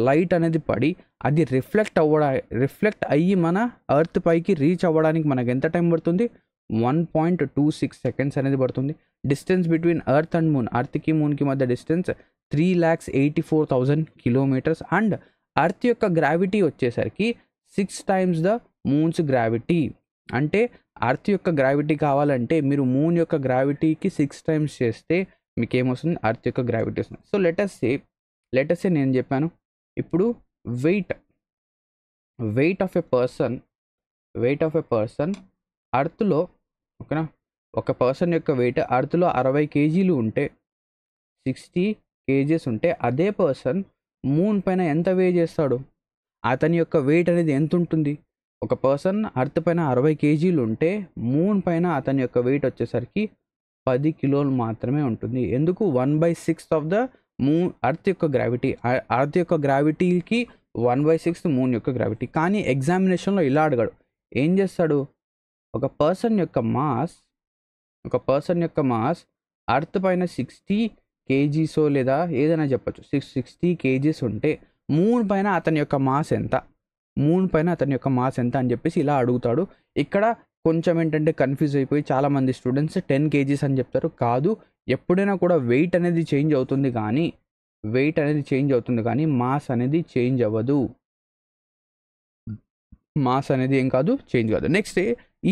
లైట్ అనేది పడి అది రిఫ్లెక్ట్ అయ్యి మన ఎర్త్ పైకి రీచ్ అవ్వడానికి మనకు ఎంత టైం పడుతుంది, 1.26 సెకండ్స్ అనేది పడుతుంది. Distance between earth and moon, అర్త్కి మూన్కి మధ్య డిస్టెన్స్ 3,84,000 కిలోమీటర్స్. అండ్ అర్త్ యొక్క గ్రావిటీ వచ్చేసరికి 6 times ద మూన్స్ గ్రావిటీ. అంటే అర్త్ యొక్క గ్రావిటీ కావాలంటే మీరు మూన్ యొక్క గ్రావిటీకి 6 times చేస్తే మీకు ఏమొస్తుంది, అర్త్ యొక్క గ్రావిటీ వస్తుంది. సో లెటస్ సే నేను చెప్పాను ఇప్పుడు వెయిట్ ఆఫ్ ఎ పర్సన్ అర్త్లో, ఓకేనా, ఒక పర్సన్ యొక్క వెయిట్ అర్త్లో 60 kgs ఉంటే, 60 kgs ఉంటే అదే పర్సన్ మూన్ పైన ఎంత వే చేస్తాడు, అతని యొక్క వెయిట్ అనేది ఎంత ఉంటుంది. ఒక పర్సన్ అర్త్ పైన 60 kgs ఉంటే మూన్ పైన అతని యొక్క వెయిట్ వచ్చేసరికి 10 కిలోలు మాత్రమే ఉంటుంది. ఎందుకు? 1/6 ఆఫ్ ద మూన్ అర్త్ యొక్క గ్రావిటీ. అర్త్ యొక్క గ్రావిటీకి 1/6 మూన్ యొక్క గ్రావిటీ. కానీ ఎగ్జామినేషన్లో ఇలా అడగాడు. ఏం చేస్తాడు, ఒక పర్సన్ యొక్క మాస్ అర్త్ పైన 60 kgs లేదా ఏదైనా చెప్పచ్చు, 60 kgs ఉంటే మూన్ పైన అతని యొక్క మాస్ ఎంత అని చెప్పేసి ఇలా అడుగుతాడు. ఇక్కడ కొంచెం ఏంటంటే కన్ఫ్యూజ్ అయిపోయి చాలామంది స్టూడెంట్స్ 10 kgs అని చెప్తారు. కాదు, ఎప్పుడైనా కూడా వెయిట్ అనేది చేంజ్ అవుతుంది కానీ మాస్ అనేది చేంజ్ అవ్వదు. మాస్ అనేది ఏం కాదు, చేంజ్ కాదు. నెక్స్ట్,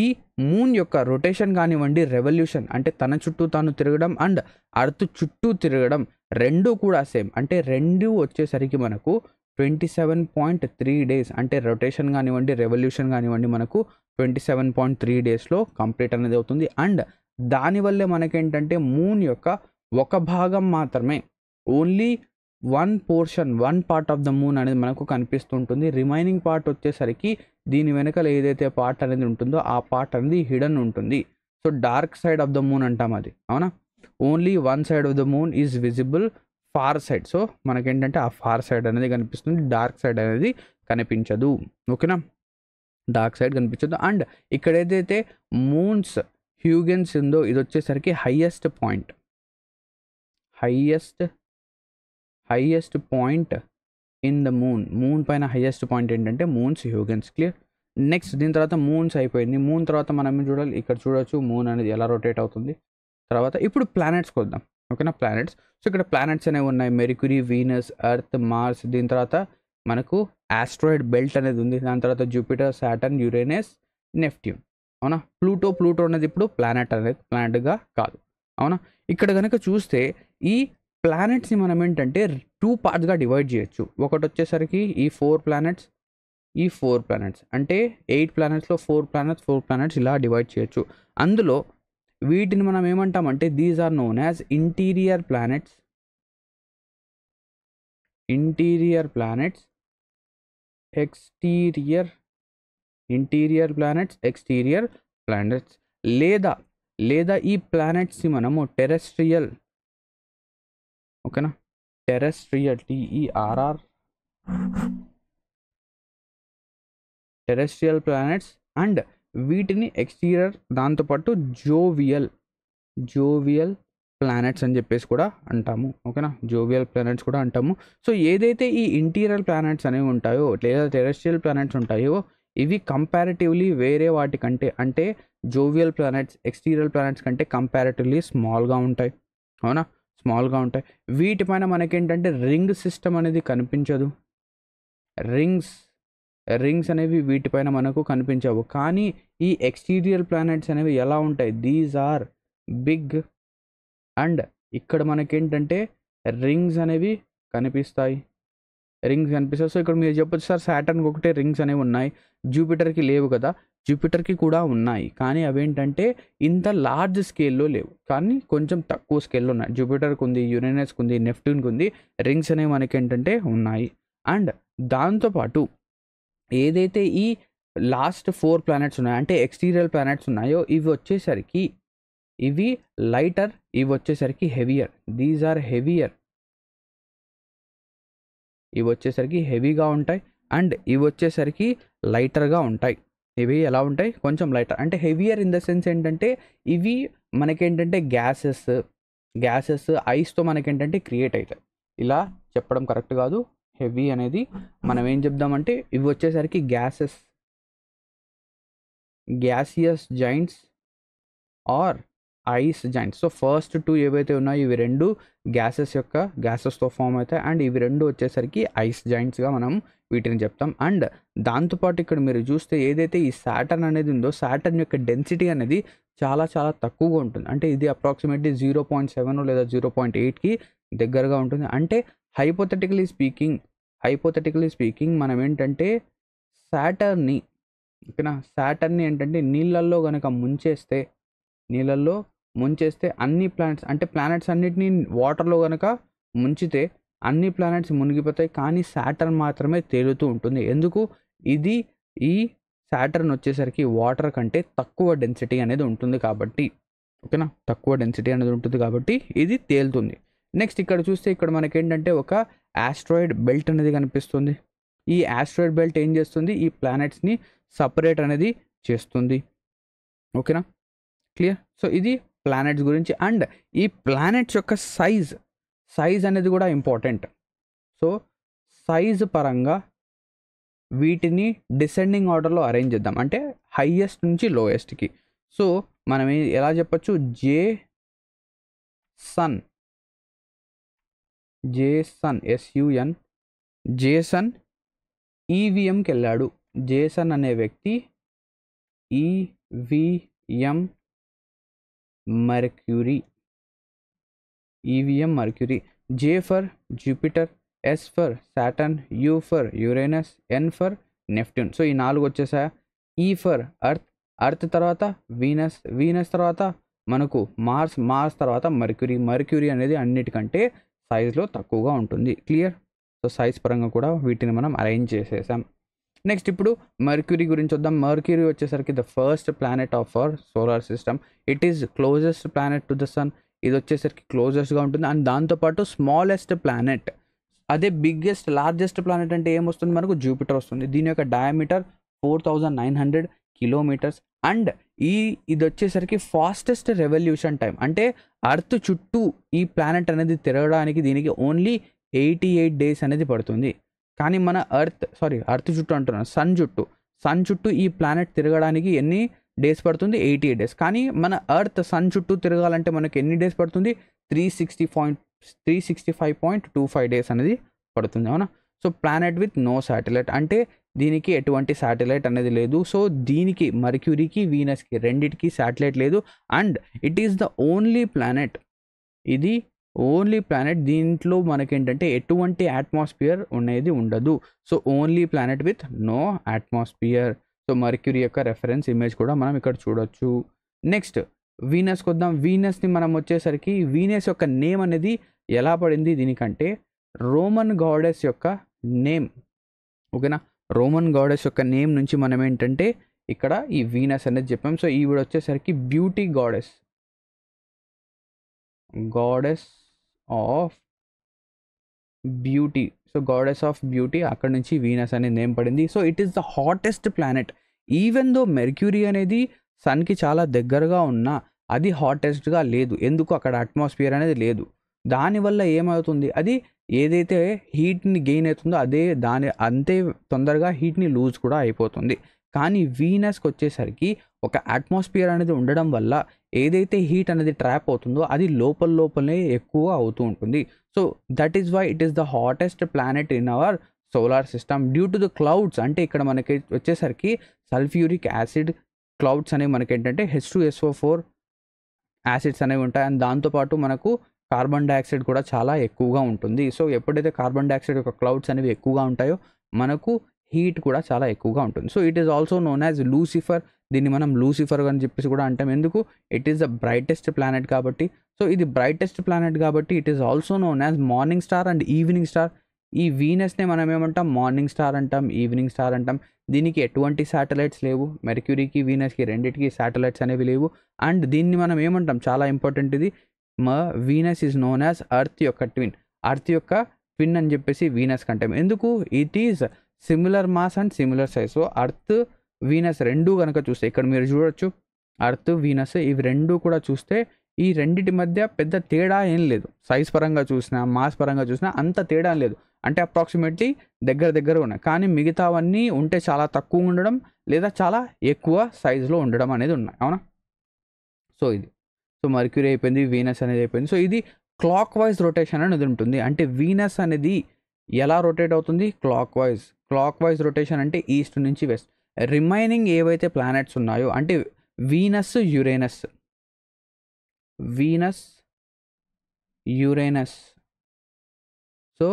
ఈ మూన్ యొక్క రొటేషన్ కానివ్వండి, రెవల్యూషన్ అంటే తన చుట్టూ తాను తిరగడం అండ్ అర్త్ చుట్టూ తిరగడం రెండు కూడా సేమ్. అంటే రెండు వచ్చేసరికి మనకు 27.3 days, అంటే రొటేషన్ కానివ్వండి, రెవల్యూషన్ కానివ్వండి మనకు 27.3 daysలో కంప్లీట్ అనేది అవుతుంది. అండ్ దానివల్లే మనకేంటంటే మూన్ యొక్క ఒక భాగం మాత్రమే, only one part of the moon అనేది మనకు కనిపిస్తుంటుంది. రిమైనింగ్ పార్ట్ వచ్చేసరికి దీని వెనకాల ఏదైతే పార్ట్ అనేది ఉంటుందో ఆ పార్ట్ అనేది హిడెన్ ఉంటుంది. So dark side of the moon అంటాం అది, అవునా. Only one side of the moon is visible, far side. So మనకేంటంటే ఆ ఫార్ సైడ్ అనేది కనిపిస్తుంది, డార్క్ సైడ్ అనేది కనిపించదు, ఓకేనా, డార్క్ సైడ్ కనిపించదు. అండ్ ఇక్కడ ఏదైతే మూన్స్ హ్యూగెన్స్ ఉందో ఇది వచ్చేసరికి highest point in the moon పైన హైయెస్ట్ పాయింట్ ఏంటంటే మూన్స్ హ్యూగెన్స్. క్లియర్. నెక్స్ట్ దీని తర్వాత మూన్స్ అయిపోయింది. మూన్ తర్వాత మనం చూడాలి, ఇక్కడ చూడొచ్చు మూన్ అనేది ఎలా రొటేట్ అవుతుంది. తర్వాత ఇప్పుడు ప్లానెట్స్కి వద్దాం, ఓకేనా. ప్లానెట్స్, సో ఇక్కడ ప్లానెట్స్ అనేవి ఉన్నాయి, మెర్క్యూరీ, వీనస్, ఎర్త్, మార్స్. దీని తర్వాత మనకు ఆస్ట్రాయిడ్ బెల్ట్ అనేది ఉంది. దాని తర్వాత జూపిటర్, సాటర్న్, యురేనస్, నెప్ట్యూన్, అవునా. ప్లూటో అనేది ఇప్పుడు ప్లానెట్గా కాదు, అవునా. ఇక్కడ కనుక చూస్తే ఈ ప్లానెట్స్ని మనం ఏంటంటే 2 partsగా డివైడ్ చేయొచ్చు. ఒకటి వచ్చేసరికి ఈ 4 planets అంటే 8 planetsలో 4 planets ఇలా డివైడ్ చేయొచ్చు. అందులో వీటిని మనం ఏమంటామంటే these are known as interior planets, exterior planets, లేదా ఈ ప్లానెట్స్ని మనము టెరెస్ట్రియల్, ఓకేనా, టెరెస్ట్రియల్ ప్లానెట్స్. అండ్ వీటిని ఎక్స్టీరియర్, దాంతోపాటు జోవియల్ ప్లానెట్స్ అని చెప్పేసి కూడా అంటాము, ఓకేనా. జోవియల్ ప్లానెట్స్ కూడా అంటాము. సో ఏదైతే ఈ ఇంటీరియర్ ప్లానెట్స్ అనేవి ఉంటాయో లేదా టెరెస్ట్రియల్ ప్లానెట్స్ ఉంటాయో ఇవి కంపారిటివ్లీ వేరే వాటికంటే, అంటే జోవియల్ ప్లానెట్స్ ఎక్స్టీరియర్ ప్లానెట్స్ కంటే కంపారిటివ్లీ స్మాల్గా ఉంటాయి, అవునా, స్మాల్గా ఉంటాయి. వీటిపైన మనకేంటంటే రింగ్ సిస్టమ్ అనేది కనిపించదు, రింగ్స్ అనేవి వీటిపైన మనకు కనిపించవు. కానీ ఈ ఎక్స్టీరియర్ ప్లానెట్స్ అనేవి ఎలా ఉంటాయి, దీస్ ఆర్ బిగ్. అండ్ ఇక్కడ మనకేంటంటే రింగ్స్ అనేవి కనిపిస్తాయి. సో ఇక్కడ మీరు చెప్పొచ్చు సార్ సాటర్న్కి ఒకటే రింగ్స్ అనేవి ఉన్నాయి, జూపిటర్కి లేవు కదా. జూపిటర్కి కూడా ఉన్నాయి, కానీ అవేంటంటే ఇంత లార్జ్ స్కేల్లో లేవు, కానీ కొంచెం తక్కువ స్కేల్లో ఉన్నాయి. జూపిటర్కి ఉంది, యురేనస్కి ఉంది, నెప్ట్యూన్కి ఉంది, రింగ్స్ అనేవి మనకేంటంటే ఉన్నాయి. అండ్ దాంతోపాటు ఏదైతే ఈ లాస్ట్ 4 planets ఉన్నాయో అంటే ఎక్స్టీరియర్ ప్లానెట్స్ ఉన్నాయో ఇవి వచ్చేసరికి ఇవి లైటర్, ఇవి వచ్చేసరికి హెవియర్. దీస్ ఆర్ హెవియర్, ఇవి వచ్చేసరికి హెవీగా ఉంటాయి. అండ్ ఇవి వచ్చేసరికి లైటర్గా ఉంటాయి. ఇవి ఎలా ఉంటాయి, కొంచెం లైటర్. అంటే హెవియర్ ఇన్ ద సెన్స్ ఏంటంటే ఇవి మనకేంటంటే గ్యాసెస్ ఐస్తో మనకేంటంటే క్రియేట్ అవుతాయి. ఇలా చెప్పడం కరెక్ట్ కాదు. హెవీ అనేది మనం ఏం చెప్దామంటే ఇవి వచ్చేసరికి gaseous giants or ice giants. So first 2 ఏవైతే ఉన్నాయో ఇవి 2 గ్యాసెస్తో ఫామ్ అవుతాయి అండ్ ఇవి 2 వచ్చేసరికి ఐస్ జాయింట్స్గా మనం వీటిని చెప్తాం. అండ్ దాంతోపాటు ఇక్కడ మీరు చూస్తే ఏదైతే ఈ సాటర్న్ అనేది ఉందో సాటర్న్ యొక్క డెన్సిటీ అనేది చాలా చాలా తక్కువగా ఉంటుంది. అంటే ఇది అప్రాక్సిమేట్లీ 0.7 లేదా 0.8కి దగ్గరగా ఉంటుంది. అంటే హైపోథెటికలీ స్పీకింగ్ మనం ఏంటంటే సాటర్న్ని ఓకేనా, సాటర్న్ని ఏంటంటే నీళ్ళల్లో కనుక ముంచేస్తే అన్ని ప్లానెట్స్ అంటే ప్లానెట్స్ అన్నిటినీ వాటర్లో కనుక ముంచితే అన్ని ప్లానెట్స్ మునిగిపోతాయి, కానీ సాటర్న్ మాత్రమే తేలుతూ ఉంటుంది. ఎందుకు? ఈ సాటర్న్ వచ్చేసరికి వాటర్ కంటే తక్కువ డెన్సిటీ అనేది ఉంటుంది కాబట్టి, ఓకేనా, తక్కువ డెన్సిటీ అనేది ఉంటుంది కాబట్టి ఇది తేలుతుంది. నెక్స్ట్ ఇక్కడ చూస్తే ఇక్కడ మనకేంటంటే ఒక ఆస్ట్రాయిడ్ బెల్ట్ అనేది కనిపిస్తుంది. ఈ ఆస్ట్రాయిడ్ బెల్ట్ ఏం చేస్తుంది? ఈ ప్లానెట్స్ని సపరేట్ అనేది చేస్తుంది. ఓకేనా, క్లియర్? సో ఇది ప్లానెట్స్ గురించి. అండ్ ఈ ప్లానెట్స్ యొక్క సైజ్ అనేది కూడా ఇంపార్టెంట్. సో సైజ్ పరంగా వీటిని డిసెండింగ్ ఆర్డర్లో అరేంజ్ చేద్దాం, అంటే హైయెస్ట్ నుంచి లోయెస్ట్కి. సో మనం ఎలా చెప్పచ్చు? జేసన్ ఈవిఎంకి వెళ్ళాడు. జేసన్ అనే వ్యక్తి EVM Mercury, J for Jupiter, S for Saturn, U for Uranus, N for Neptune. So ఈ 4 వచ్చేసాయా? ఈ ఫర్ అర్త్ తర్వాత వీనస్ తర్వాత మనకు మార్స్ తర్వాత మర్క్యూరీ అనేది అన్నిటికంటే సైజ్లో తక్కువగా ఉంటుంది. క్లియర్? సో సైజ్ పరంగా కూడా వీటిని మనం అరేంజ్ చేసేసాం. నెక్స్ట్ ఇప్పుడు మర్క్యూరీ గురించి వద్దాం. మర్క్యూరీ వచ్చేసరికి the first planet of our solar system. It is closest planet to the sun. ఇది వచ్చేసరికి క్లోజెస్ట్గా ఉంటుంది. అండ్ దాంతోపాటు స్మాలెస్ట్ ప్లానెట్, అదే లార్జెస్ట్ ప్లానెట్ అంటే ఏమొస్తుంది? మనకు జూపిటర్ వస్తుంది. దీని యొక్క డయామీటర్ 4900 కిలోమీటర్స్. అండ్ ఇది వచ్చేసరికి ఫాస్టెస్ట్ రెవల్యూషన్ టైం, అంటే అర్త్ చుట్టూ ఈ ప్లానెట్ అనేది తిరగడానికి దీనికి ఓన్లీ 88 డేస్ అనేది పడుతుంది. కానీ మన అర్త్ చుట్టూ అంటున్నాను, సన్ చుట్టూ ఈ ప్లానెట్ తిరగడానికి ఎన్ని డేస్ పడుతుంది? 88 డేస్. కానీ మన సన్ చుట్టూ తిరగాలంటే మనకి ఎన్ని డేస్ పడుతుంది? 365.25 డేస్ అనేది పడుతుంది. అవునా? So planet with no satellite, అంటే దీనికి ఎటువంటి శాటిలైట్ అనేది లేదు. సో దీనికి మర్క్యూరీకి వీనస్కి రెండిటికి శాటిలైట్ లేదు. And it is the only planet, ఇది ఓన్లీ ప్లానెట్ దీంట్లో మనకేంటంటే ఎటువంటి అట్మాస్ఫియర్ అనేది ఉండదు. So only planet with no atmosphere. So Mercury యొక్క రెఫరెన్స్ ఇమేజ్ కూడా మనం ఇక్కడ చూడొచ్చు. నెక్స్ట్ వీనస్కి వద్దాం. వీనస్ని మనం వచ్చేసరికి వీనస్ యొక్క నేమ్ అనేది ఎలా పడింది దీనికంటే రోమన్ గాడెస్ యొక్క నేమ్. ఓకేనా, రోమన్ గాడెస్ యొక్క నేమ్ నుంచి మనం ఏంటంటే ఇక్కడ ఈ వీనస్ అనేది చెప్పాం. సో ఈవిడ వచ్చేసరికి beauty goddess of beauty. So goddess of beauty, అక్కడ నుంచి వీనస్ అనేది నేమ్ పడింది. So it is the hottest planet. Even though mercury అనేది సన్కి చాలా దగ్గరగా ఉన్నా అది హాటెస్ట్గా లేదు. ఎందుకు? అక్కడ అట్మాస్ఫియర్ అనేది లేదు. దానివల్ల ఏమవుతుంది? అది ఏదైతే హీట్ని గెయిన్ అవుతుందో అంతే తొందరగా హీట్ని లూజ్ కూడా అయిపోతుంది. కానీ వీనస్కి వచ్చేసరికి ఒక అట్మాస్ఫియర్ అనేది ఉండడం వల్ల ఏదైతే హీట్ అనేది ట్రాప్ అవుతుందో అది లోపలనే ఎక్కువ అవుతూ ఉంటుంది. So that is why it is the hottest planet in our solar system due to the clouds. అంటే ఇక్కడ మనకి వచ్చేసరికి సల్ఫ్యూరిక్ యాసిడ్ క్లౌడ్స్ అనేవి మనకి ఏంటంటే H2SO4 యాసిడ్స్ అనేవి ఉంటాయి. అండ్ దాంతోపాటు మనకు కార్బన్ డైఆక్సైడ్ కూడా చాలా ఎక్కువగా ఉంటుంది. సో ఎప్పుడైతే కార్బన్ డైఆక్సైడ్ యొక్క క్లౌడ్స్ అనేవి ఎక్కువగా ఉంటాయో మనకు హీట్ కూడా చాలా ఎక్కువగా ఉంటుంది. So it is also known as Lucifer. దీన్ని మనం లూసిఫర్ అని చెప్పేసి కూడా అంటాం. ఎందుకు? It is the brightest planet కాబట్టి. సో ఇది బ్రైటెస్ట్ ప్లానెట్ కాబట్టి it is also known as morning star and evening star. ఈ వీనస్నే మనం ఏమంటాం? మార్నింగ్ స్టార్ అంటాం, ఈవినింగ్ స్టార్ అంటాం. దీనికి ఎటువంటి శాటిలైట్స్ లేవు. మెర్క్యూరీకి వీనస్కి రెండింటికి శాటిలైట్స్ అనేవి లేవు. అండ్ దీన్ని మనం ఏమంటాం? చాలా ఇంపార్టెంట్ ఇది. Venus is known as earth యొక్క ట్విన్ అని చెప్పేసి వీనస్ కంటాం. ఎందుకు? It is similar mass and similar size. So earth Venus రెండు కనుక చూస్తే ఇక్కడ మీరు చూడొచ్చు, అర్త్ వీనస్ ఇవి రెండు కూడా చూస్తే ఈ రెండిటి మధ్య పెద్ద తేడా ఏం లేదు. సైజ్ పరంగా చూసినా మాస్ పరంగా చూసినా అంత తేడా లేదు. అంటే అప్రాక్సిమేట్లీ దగ్గర ఉన్నాయి. కానీ మిగతావన్నీ ఉంటే చాలా తక్కువ ఉండడం లేదా చాలా ఎక్కువ సైజులో ఉండడం అనేది ఉన్నాయి. అవునా? సో ఇది సో మర్క్యూరీ అయిపోయింది, వీనస్ అనేది అయిపోయింది. సో ఇది క్లాక్ వైజ్ రొటేషన్ అనేది ఉంటుంది. అంటే వీనస్ అనేది ఎలా రొటేట్ అవుతుంది? క్లాక్ వైజ్ రొటేషన్ అంటే ఈస్ట్ నుంచి వెస్ట్. రిమైనింగ్ ఏవైతే ప్లానెట్స్ ఉన్నాయో అంటే వీనస్ యురేనస్ సో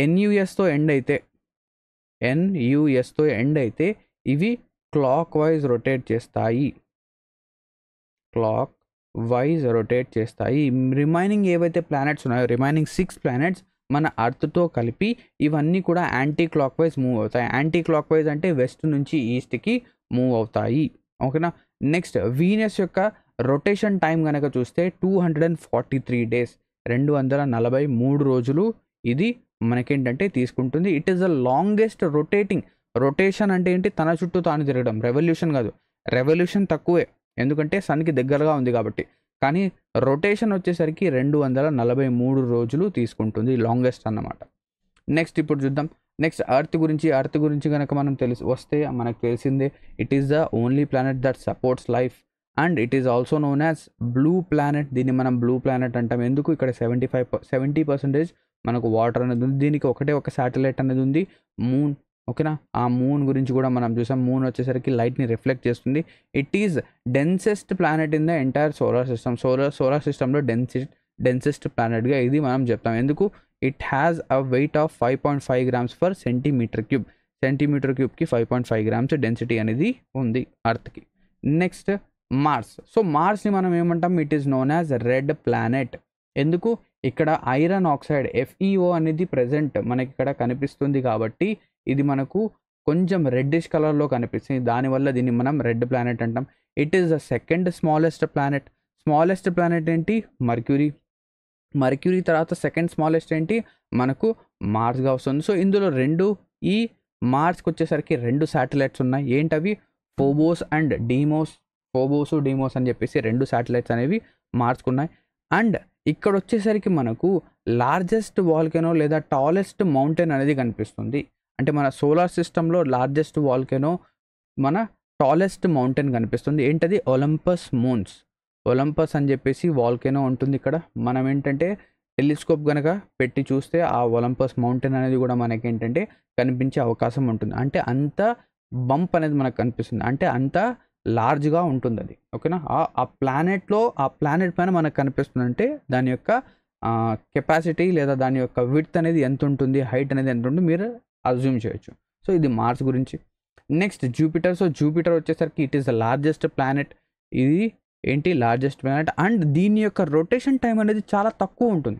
ఎన్యుఎస్తో ఎండ్ అయితే ఇవి క్లాక్ వైజ్ రొటేట్ చేస్తాయి. రిమైనింగ్ ఏవైతే ప్లానెట్స్ ఉన్నాయో రిమైనింగ్ 6 ప్లానెట్స్ మన అర్త్తో కలిపి ఇవన్నీ కూడా యాంటీ క్లాక్ వైజ్ మూవ్ అవుతాయి. యాంటీ క్లాక్ వైజ్ అంటే వెస్ట్ నుంచి ఈస్ట్కి మూవ్ అవుతాయి. ఓకేనా. నెక్స్ట్ వీనస్ యొక్క రొటేషన్ టైం కనుక చూస్తే 243 డేస్, 243 రోజులు ఇది మనకేంటంటే తీసుకుంటుంది. It is the longest rotation అంటే ఏంటి? తన చుట్టూ తాను తిరగడం. రెవల్యూషన్ కాదు, రెవల్యూషన్ తక్కువే ఎందుకంటే సన్కి దగ్గరగా ఉంది కాబట్టి. కానీ రొటేషన్ వచ్చేసరికి 243 రోజులు తీసుకుంటుంది, లాంగెస్ట్ అన్నమాట. నెక్స్ట్ ఇప్పుడు చూద్దాం. నెక్స్ట్ అర్త్ గురించి కనుక మనం వస్తే మనకు తెలిసిందే, it is the only planet that supports life and it is also known as blue planet. దీన్ని మనం బ్లూ ప్లానెట్ అంటాం. ఎందుకు? ఇక్కడ 70% మనకు వాటర్ అనేది ఉంది. దీనికి ఒక శాటిలైట్ అనేది ఉంది, మూన్. ఓకేనా. ఆ మూన్ గురించి కూడా మనం చూసాం. మూన్ వచ్చేసరికి లైట్ని రిఫ్లెక్ట్ చేస్తుంది. It is densest planet in the entire solar system. Solar సిస్టంలో డెన్సెస్ట్ ప్లానెట్గా ఇది మనం చెప్తాం. ఎందుకు? It has a weight of 5.5 grams per centimetre క్యూబ్కి 5.5 grams డెన్సిటీ అనేది ఉంది అర్త్కి. Next Mars. సో మార్స్ని మనం ఏమంటాం? It is known as red planet. ఎందుకు? ఇక్కడ ఐరన్ ఆక్సైడ్ FeO అనేది ప్రెజెంట్ మనకి ఇక్కడ కనిపిస్తుంది కాబట్టి ఇది మనకు కొంచెం రెడ్డిష్ కలర్లో కనిపిస్తుంది. దానివల్ల దీన్ని మనం రెడ్ ప్లానెట్ అంటాం. It is the second smallest planet ఏంటి? మర్క్యూరీ తర్వాత సెకండ్ స్మాలెస్ట్ ఏంటి? మనకు మార్స్గా వస్తుంది. సో ఇందులో ఈ మార్స్కి వచ్చేసరికి 2 శాటిలైట్స్ ఉన్నాయి. ఏంటవి? ఫోబోస్ డీమోస్ అని చెప్పేసి 2 శాటిలైట్స్ అనేవి మార్స్కు ఉన్నాయి. అండ్ ఇక్కడ వచ్చేసరికి మనకు లార్జెస్ట్ వాల్కెనో లేదా టాలెస్ట్ మౌంటైన్ అనేది కనిపిస్తుంది. అంటే మన సోలార్ సిస్టంలో లార్జెస్ట్ వాల్కెనో, మన టాలెస్ట్ మౌంటైన్ కనిపిస్తుంది. ఏంటది? ఒలంపస్ అని చెప్పేసి వాల్కెనో ఉంటుంది ఇక్కడ. మనం ఏంటంటే టెలిస్కోప్ కనుక పెట్టి చూస్తే ఆ ఒలంపస్ మౌంటైన్ అనేది కూడా మనకేంటంటే కనిపించే అవకాశం ఉంటుంది. అంటే అంత బంప్ అనేది మనకు కనిపిస్తుంది, అంటే అంత లార్జ్గా ఉంటుంది అది. ఓకేనా. ఆ ప్లానెట్ పైన మనకు కనిపిస్తుంది అంటే దాని యొక్క కెపాసిటీ లేదా దాని యొక్క విడ్త్ అనేది ఎంత ఉంటుంది, హైట్ అనేది ఎంత ఉంటుంది మీరు అజ్యూమ్ చేయొచ్చు. సో ఇది మార్స్ గురించి. Next Jupiter. సో జూపిటర్ వచ్చేసరికి it is the largest planet. ఇది ఏంటి? Largest planet. అండ్ దీని యొక్క రొటేషన్ టైం అనేది చాలా తక్కువ ఉంటుంది.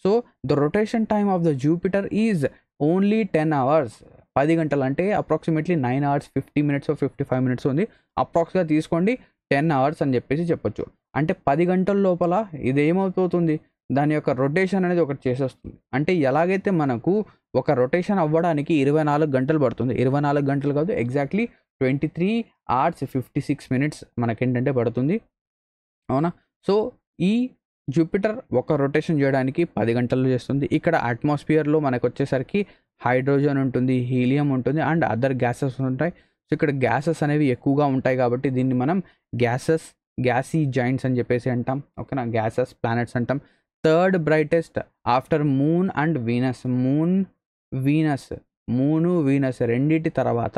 So the rotation time of the Jupiter is only 10 hours, 10 గంటలు. అంటే అప్రాక్సిమేట్లీ 9 hours 50 minutes 55 minutes ఉంది. అప్రాక్స్గా తీసుకోండి 10 hours అని చెప్పేసి చెప్పొచ్చు. అంటే 10 గంటల లోపల ఇది ఏమవుతుంది? దాని యొక్క రొటేషన్ అనేది ఒకటి చేసేస్తుంది. అంటే ఎలాగైతే మనకు ఒక రొటేషన్ అవ్వడానికి 24 గంటలు పడుతుంది, 24 గంటలు కాదు, ఎగ్జాక్ట్లీ 23 hours 56 minutes మనకేంటంటే పడుతుంది. అవునా. సో ఈ జూపిటర్ ఒక రొటేషన్ చేయడానికి 10 గంటలు చేస్తుంది. ఇక్కడ అట్మాస్ఫియర్లో మనకు వచ్చేసరికి హైడ్రోజన్ ఉంటుంది, హీలియం ఉంటుంది అండ్ అదర్ గ్యాసెస్ ఉంటాయి. సో ఇక్కడ గ్యాసెస్ అనేవి ఎక్కువగా ఉంటాయి కాబట్టి దీన్ని మనం గ్యాసీ జాయింట్స్ అని చెప్పేసి అంటాం. ఓకేనా. గ్యాసెస్ ప్లానెట్స్ అంటాం. Third brightest after moon and Venus రెండింటి తర్వాత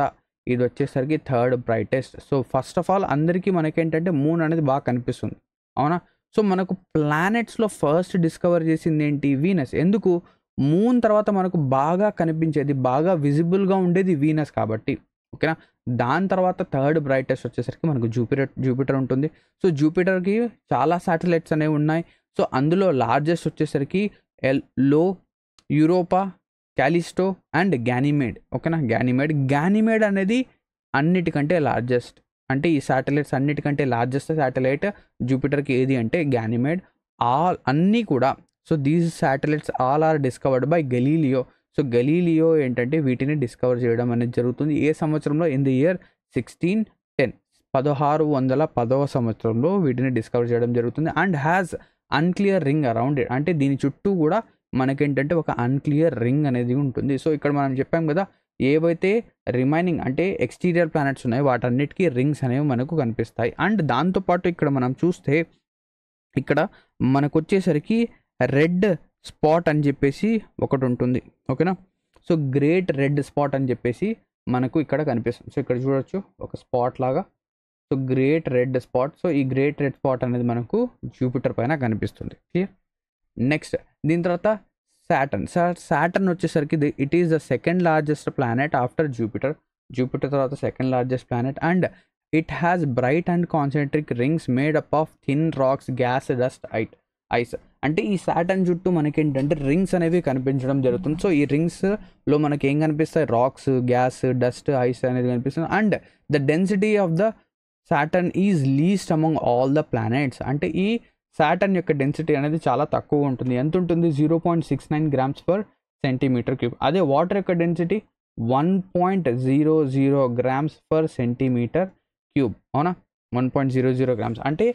ఇది వచ్చేసరికి third brightest. So first of all అందరికీ మనకేంటంటే మూన్ అనేది బాగా కనిపిస్తుంది. అవునా. సో మనకు ప్లానెట్స్లో ఫస్ట్ డిస్కవర్ చేసింది ఏంటి? వీనస్. ఎందుకు? మూన్ తర్వాత మనకు బాగా కనిపించేది, బాగా విజిబుల్గా ఉండేది వీనస్ కాబట్టి. ఓకేనా. దాని తర్వాత థర్డ్ బ్రైటెస్ట్ వచ్చేసరికి మనకు జూపిటర్ ఉంటుంది. సో జూపిటర్కి చాలా శాటిలైట్స్ అనేవి ఉన్నాయి. సో అందులో లార్జెస్ట్ వచ్చేసరికి యూరోపా, క్యాలిస్టో అండ్ గ్యానిమేడ్. ఓకేనా. గ్యానిమేడ్ అనేది అన్నిటికంటే లార్జెస్ట్. అంటే ఈ శాటిలైట్స్ అన్నిటికంటే లార్జెస్ట్ శాటిలైట్ జూపిటర్కి ఏది అంటే గ్యానిమేడ్. అన్నీ కూడా. So these satellites all are discovered by Galileo. So Galileo ఏంటంటే వీటిని డిస్కవర్ చేయడం అనేది జరుగుతుంది. ఏ సంవత్సరంలో? ఇన్ ది ఇయర్ 1610, 1610వ సంవత్సరంలో వీటిని డిస్కవర్ చేయడం జరుగుతుంది. And has unclear ring around it. అంటే దీని చుట్టూ కూడా మనకేంటంటే ఒక అన్క్లియర్ రింగ్ అనేది ఉంటుంది. సో ఇక్కడ మనం చెప్పాం కదా ఏవైతే రిమైనింగ్ అంటే ఎక్స్టీరియర్ ప్లానెట్స్ ఉన్నాయో వాటన్నిటికీ రింగ్స్ అనేవి మనకు కనిపిస్తాయి. అండ్ దాంతోపాటు ఇక్కడ మనం చూస్తే ఇక్కడ మనకు వచ్చేసరికి రెడ్ స్పాట్ అని చెప్పేసి ఒకటి ఉంటుంది, ఓకేనా. సో గ్రేట్ రెడ్ స్పాట్ అని చెప్పేసి మనకు ఇక్కడ కనిపిస్తుంది. సో ఇక్కడ చూడొచ్చు ఒక స్పాట్ లాగా. So great red spot. So ఈ గ్రేట్ రెడ్ స్పాట్ అనేది మనకు జూపిటర్ పైన కనిపిస్తుంది. క్లియర్. నెక్స్ట్ దీని తర్వాత సాటర్న్ వచ్చేసరికి it is the second largest planet after Jupiter. Jupiter తర్వాత second largest planet and it has bright and concentric rings made up of thin rocks, gas, dust, ice. అంటే ఈ Saturn చుట్టూ మనకేంటంటే rings అనేవి కనిపించడం జరుగుతుంది. సో ఈ రింగ్స్లో మనకి ఏం కనిపిస్తాయి? రాక్స్, గ్యాస్, డస్ట్, ఐస్ అనేది కనిపిస్తుంది. And the density of the Saturn is least among all the planets. అంటే ఈ సాటర్న్ యొక్క డెన్సిటీ అనేది చాలా తక్కువ ఉంటుంది. ఎంత ఉంటుంది? 0.69 grams per centimeter cube. అదే వాటర్ యొక్క density 1.00 grams per centimeter cube. అవునా, 1.00 grams. అంటే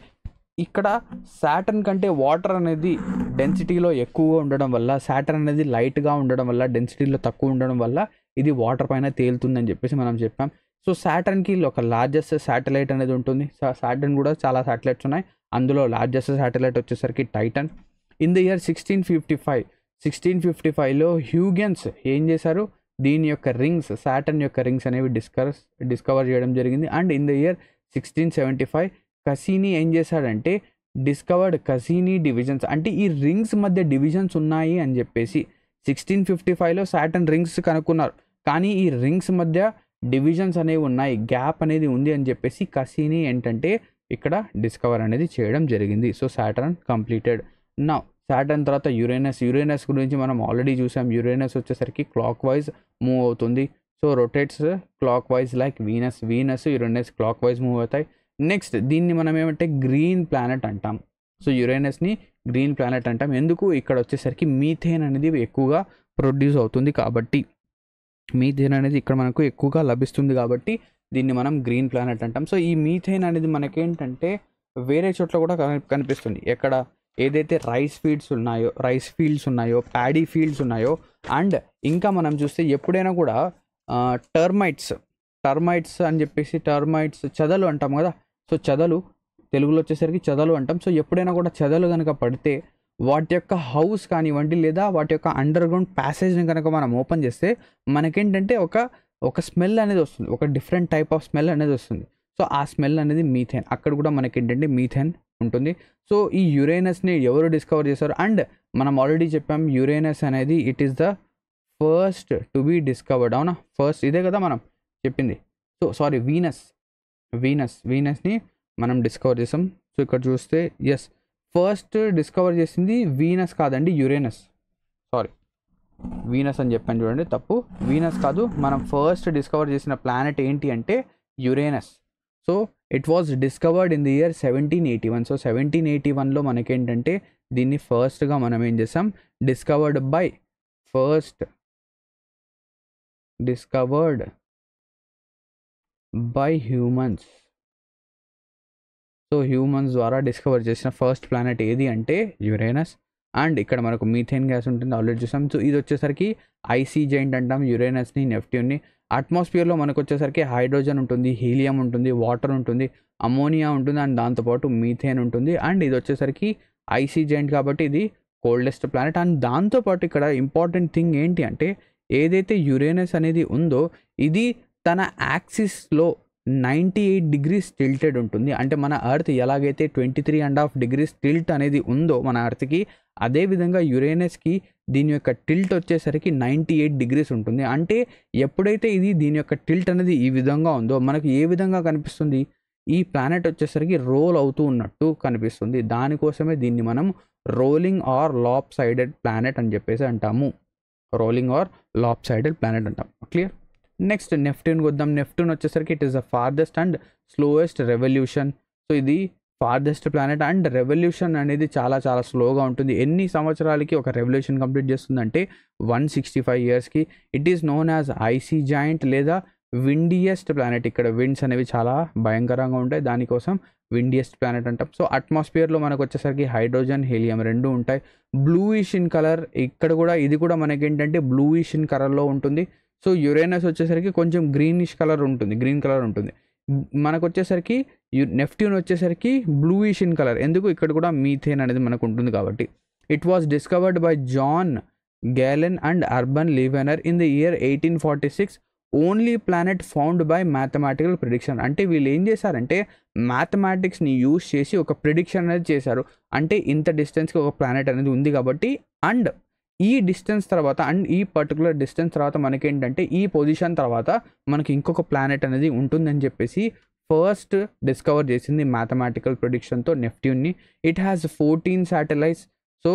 ఇక్కడ సాటర్న్ కంటే వాటర్ అనేది డెన్సిటీలో ఎక్కువగా ఉండడం వల్ల, సాటర్న్ అనేది లైట్గా ఉండడం వల్ల, డెన్సిటీలో తక్కువ ఉండడం వల్ల ఇది వాటర్ పైన తేలుతుందని చెప్పేసి మనం చెప్పాం. సో సాటర్న్కి ఒక లార్జెస్ట్ శాటిలైట్ అనేది ఉంటుంది. సాటర్న్ కూడా చాలా శాటిలైట్స్ ఉన్నాయి. అందులో లార్జెస్ట్ శాటిలైట్ వచ్చేసరికి టైటన్. ఇన్ ద ఇయర్ 1655లో హ్యూగెన్స్ ఏం చేశారు? దీని యొక్క రింగ్స్, సాటర్న్ యొక్క రింగ్స్ అనేవి డిస్కవర్ చేయడం జరిగింది. అండ్ ఇన్ ద ఇయర్ 1675 కసీనీ ఏం చేశాడంటే డిస్కవర్డ్ కసీనీ డివిజన్స్. అంటే ఈ రింగ్స్ మధ్య డివిజన్స్ ఉన్నాయి అని చెప్పేసి 1655లో సాటర్న్ రింగ్స్ కనుక్కున్నారు. కానీ ఈ రింగ్స్ మధ్య డివిజన్స్ అనేవి ఉన్నాయి, గ్యాప్ అనేది ఉంది అని చెప్పేసి కసీనీ ఏంటంటే ఇక్కడ డిస్కవర్ అనేది చేయడం జరిగింది. So Saturn completed. నా సాటర్న్ తర్వాత యురేనస్ గురించి మనం ఆల్రెడీ చూసాం. యురేనస్ వచ్చేసరికి క్లాక్ వైజ్ మూవ్ అవుతుంది. So rotates clock wise like Venus Uranus clock wise move అవుతాయి. నెక్స్ట్ దీన్ని మనం ఏమంటే గ్రీన్ ప్లానెట్ అంటాం. సో యురేనస్ని గ్రీన్ ప్లానెట్ అంటాం. ఎందుకు? ఇక్కడ వచ్చేసరికి మీథేన్ అనేది ఎక్కువగా ప్రొడ్యూస్ అవుతుంది కాబట్టి, మీథేన్ అనేది ఇక్కడ మనకు ఎక్కువగా లభిస్తుంది కాబట్టి దీన్ని మనం గ్రీన్ ప్లానెట్ అంటాం. సో ఈ మీథేన్ అనేది మనకేంటంటే వేరే చోట్ల కూడా కనిపిస్తుంది. ఎక్కడ? ఏదైతే రైస్ ఫీల్డ్స్ ఉన్నాయో, ప్యాడీ ఫీల్డ్స్ ఉన్నాయో, అండ్ ఇంకా మనం చూస్తే ఎప్పుడైనా కూడా టర్మైట్స్ అని చెప్పేసి చెదలు అంటాం కదా. సో చెదలు తెలుగులో వచ్చేసరికి చెదలు అంటాం. సో ఎప్పుడైనా కూడా చెదలు కనుక పడితే వాటి యొక్క హౌస్ కానివ్వండి లేదా వాటి యొక్క అండర్ గ్రౌండ్ ప్యాసేజ్ని కనుక మనం ఓపెన్ చేస్తే మనకేంటంటే ఒక స్మెల్ అనేది వస్తుంది, ఒక డిఫరెంట్ టైప్ ఆఫ్ స్మెల్ అనేది వస్తుంది. సో ఆ స్మెల్ అనేది మీథేన్. అక్కడ కూడా మనకేంటంటే మీథేన్ ఉంటుంది. సో ఈ యురేనస్ని ఎవరు డిస్కవర్ చేశారు? అండ్ మనం ఆల్రెడీ చెప్పాం యురేనస్ అనేది it is the first to be discovered. అవునా, ఫస్ట్ ఇదే కదా మనం చెప్పింది. సో సారీ, వీనస్ని మనం డిస్కవర్ చేసాం. సో ఇక్కడ చూస్తే ఎస్, ఫస్ట్ డిస్కవర్ చేసింది వీనస్ కాదండి, యురేనస్. సారీ, వీనస్ అని చెప్పాను చూడండి, తప్పు. వీనస్ కాదు, మనం ఫస్ట్ డిస్కవర్ చేసిన ప్లానెట్ ఏంటి అంటే Uranus. So it was discovered in the year 1781. So 1781లో మనకేంటంటే దీన్ని ఫస్ట్గా మనం ఏం చేసాం? Discovered by humans. So humans ద్వారా డిస్కవర్ చేసిన ఫస్ట్ ప్లానెట్ ఏది అంటే యురేనస్. అండ్ ఇక్కడ మనకు మీథేన్ గ్యాస్ ఉంటుంది, ఆల్రెడీ చూసాం. సో ఇది వచ్చేసరికి ఐసీ జైంట్ అంటాం యురేనస్ని, నెప్ట్యూన్ని. అట్మాస్ఫియర్లో మనకు వచ్చేసరికి హైడ్రోజన్ ఉంటుంది, హీలియం ఉంటుంది, వాటర్ ఉంటుంది, అమోనియా ఉంటుంది, అండ్ దాంతోపాటు మీథేన్ ఉంటుంది. అండ్ ఇది వచ్చేసరికి ఐసీ జైంట్ కాబట్టి ఇది కోల్డెస్ట్ ప్లానెట్. అండ్ దాంతోపాటు ఇక్కడ ఇంపార్టెంట్ థింగ్ ఏంటి అంటే ఏదైతే యురేనస్ అనేది ఉందో ఇది తన యాక్సిస్లో 98 degrees టిల్టెడ్ ఉంటుంది. అంటే మన ఎర్త్ ఎలాగైతే 23.5 degrees టిల్ట్ అనేది ఉందో మన ఎర్త్కి, అదేవిధంగా యురేనస్కి దీని యొక్క టిల్ట్ వచ్చేసరికి 98 degrees ఉంటుంది. అంటే ఎప్పుడైతే దీని యొక్క టిల్ట్ అనేది ఈ విధంగా ఉందో మనకు ఏ విధంగా కనిపిస్తుంది? ఈ ప్లానెట్ వచ్చేసరికి రోల్ అవుతూ ఉన్నట్టు కనిపిస్తుంది. దానికోసమే దీన్ని మనం rolling or lopsided planet అని చెప్పేసి అంటాము. క్లియర్. నెక్స్ట్ నెప్ట్యూన్కి వద్దాం. నెప్ట్యూన్ వచ్చేసరికి it is the farthest and slowest revolution. So ఇది ఫార్దెస్ట్ ప్లానెట్ అండ్ రెవల్యూషన్ అనేది చాలా చాలా స్లోగా ఉంటుంది. ఎన్ని సంవత్సరాలకి ఒక రెవల్యూషన్ కంప్లీట్ చేస్తుందంటే 165 yearsకి. It is known as icy giant లేదా విండియెస్ట్ ప్లానెట్. ఇక్కడ విండ్స్ అనేవి చాలా భయంకరంగా ఉంటాయి, దానికోసం విండియెస్ట్ ప్లానెట్ అంటాం. సో అట్మాస్ఫియర్లో మనకు వచ్చేసరికి హైడ్రోజన్, హీలియం రెండు ఉంటాయి. Bluish in colour. ఇక్కడ కూడా ఇది కూడా మనకేంటంటే బ్లూయిష్ ఇన్ కలర్లో ఉంటుంది. సో యురేనస్ వచ్చేసరికి కొంచెం గ్రీనిష్ కలర్ ఉంటుంది, గ్రీన్ కలర్ ఉంటుంది. మనకు వచ్చేసరికి నెప్ట్యూన్ వచ్చేసరికి బ్లూయిష్ ఇన్ కలర్. ఎందుకు? ఇక్కడ కూడా మీథేన్ అనేది మనకు ఉంటుంది కాబట్టి. It was discovered by John Galen and Urbain లీవెనర్ in the year 1846. Only planet found by mathematical prediction. అంటే వీళ్ళు ఏం చేశారంటే మ్యాథమెటిక్స్ని యూజ్ చేసి ఒక ప్రిడిక్షన్ అనేది చేశారు. అంటే ఇంత డిస్టెన్స్కి ఒక ప్లానెట్ అనేది ఉంది కాబట్టి, అండ్ ఈ డిస్టెన్స్ తర్వాత, అండ్ ఈ పర్టికులర్ డిస్టెన్స్ తర్వాత మనకేంటంటే ఈ పొజిషన్ తర్వాత మనకి ఇంకొక ప్లానెట్ అనేది ఉంటుందని చెప్పేసి ఫస్ట్ డిస్కవర్ చేసింది మ్యాథమెటికల్ ప్రిడిక్షన్తో నెప్ట్యూన్ని. It has 14 satellites. సో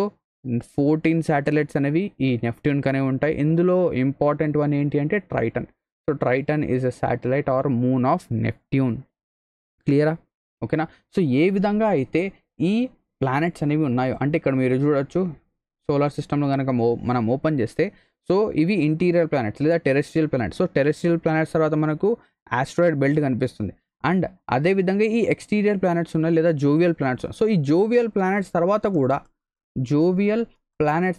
14 శాటిలైట్స్ అనేవి ఈ నెప్ట్యూన్కి అనేవి ఉంటాయి. ఇందులో ఇంపార్టెంట్ వన్ ఏంటి అంటే Triton. So Triton is a satellite or moon of Neptune. క్లియరా? ఓకేనా? సో ఏ విధంగా అయితే ఈ ప్లానెట్స్ అనేవి ఉన్నాయో, అంటే ఇక్కడ మీరు చూడొచ్చు సోలార్ సిస్టంలో కనుక మనం ఓపెన్ చేస్తే, సో ఇవి ఇంటీరియర్ ప్లానెట్స్ లేదా terrestrial planets. So terrestrial planets తర్వాత మనకు ఆస్ట్రాయిడ్ బెల్ట్ కనిపిస్తుంది. అండ్ అదేవిధంగా ఈ ఎక్స్టీరియర్ ప్లానెట్స్ ఉన్నాయి లేదా జోవియల్ ప్లానెట్స్. సో ఈ జోవియల్ ప్లానెట్స్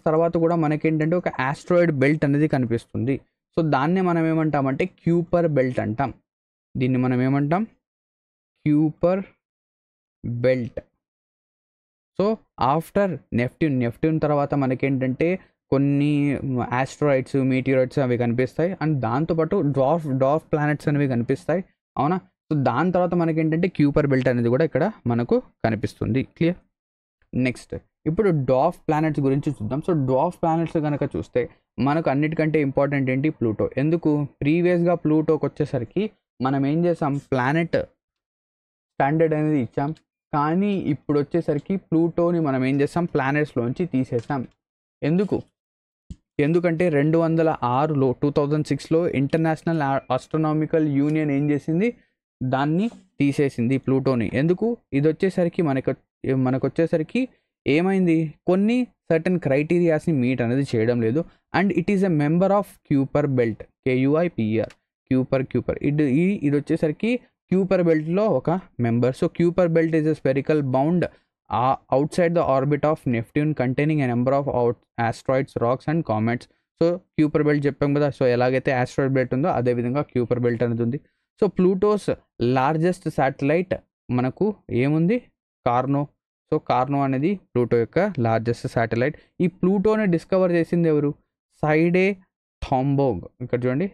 తర్వాత కూడా మనకేంటంటే ఒక ఆస్ట్రాయిడ్ బెల్ట్ అనేది కనిపిస్తుంది. సో దాన్ని మనం ఏమంటామంటే క్యూపర్ బెల్ట్ అంటాం. దీన్ని మనం ఏమంటాం? Kuiper belt. So after Neptune తర్వాత మనకేంటంటే కొన్ని ఆస్ట్రాయిడ్స్, మీటియాయిడ్స్ అవి కనిపిస్తాయి. అండ్ దాంతోపాటు డార్ఫ్ ప్లానెట్స్ అనేవి కనిపిస్తాయి. అవునా? సో దాని తర్వాత మనకేంటంటే క్యూపర్ బెల్ట్ అనేది కూడా ఇక్కడ మనకు కనిపిస్తుంది. క్లియర్? నెక్స్ట్ ఇప్పుడు డార్ఫ్ ప్లానెట్స్ గురించి చూద్దాం. సో డార్ఫ్ ప్లానెట్స్ కనుక చూస్తే మనకు అన్నిటికంటే ఇంపార్టెంట్ ఏంటి? ప్లూటో. ఎందుకు? ప్రీవియస్గా ప్లూటోకి వచ్చేసరికి మనం ఏం చేసాం? ప్లానెట్ స్టాండర్డ్ అనేది ఇచ్చాం. కానీ ఇప్పుడు వచ్చేసరికి ప్లూటోని మనం ఏం చేస్తాం? ప్లానెట్స్లోంచి తీసేసాం. ఎందుకంటే 2006లో 2006లో ఇంటర్నేషనల్ ఆస్ట్రోనామికల్ యూనియన్ ఏం చేసింది? దాన్ని తీసేసింది ప్లూటోని. ఎందుకు? ఇది వచ్చేసరికి మనకు వచ్చేసరికి ఏమైంది? కొన్ని సర్టన్ క్రైటీరియాస్ని మీట్ అనేది చేయడం లేదు. And it is a member of Kuiper belt, KUIPER, Kuiper. ఇది వచ్చేసరికి క్యూపర్ బెల్ట్లో ఒక member. So Kuiper belt is a spherical bound outside the orbit of Neptune containing a number of asteroids, rocks and comets. So Kuiper belt చెప్పాం కదా. So ఎలాగైతే asteroid belt ఉందో అదేవిధంగా Kuiper belt అనేది ఉంది. సో ప్లూటోస్ లార్జెస్ట్ శాటిలైట్ మనకు ఏముంది? కార్నో. So కార్నో అనేది ప్లూటో యొక్క లార్జెస్ట్ శాటిలైట్. ఈ ప్లూటోని డిస్కవర్ చేసింది ఎవరు? సైడే థాంబోగ్. ఇక్కడ చూడండి,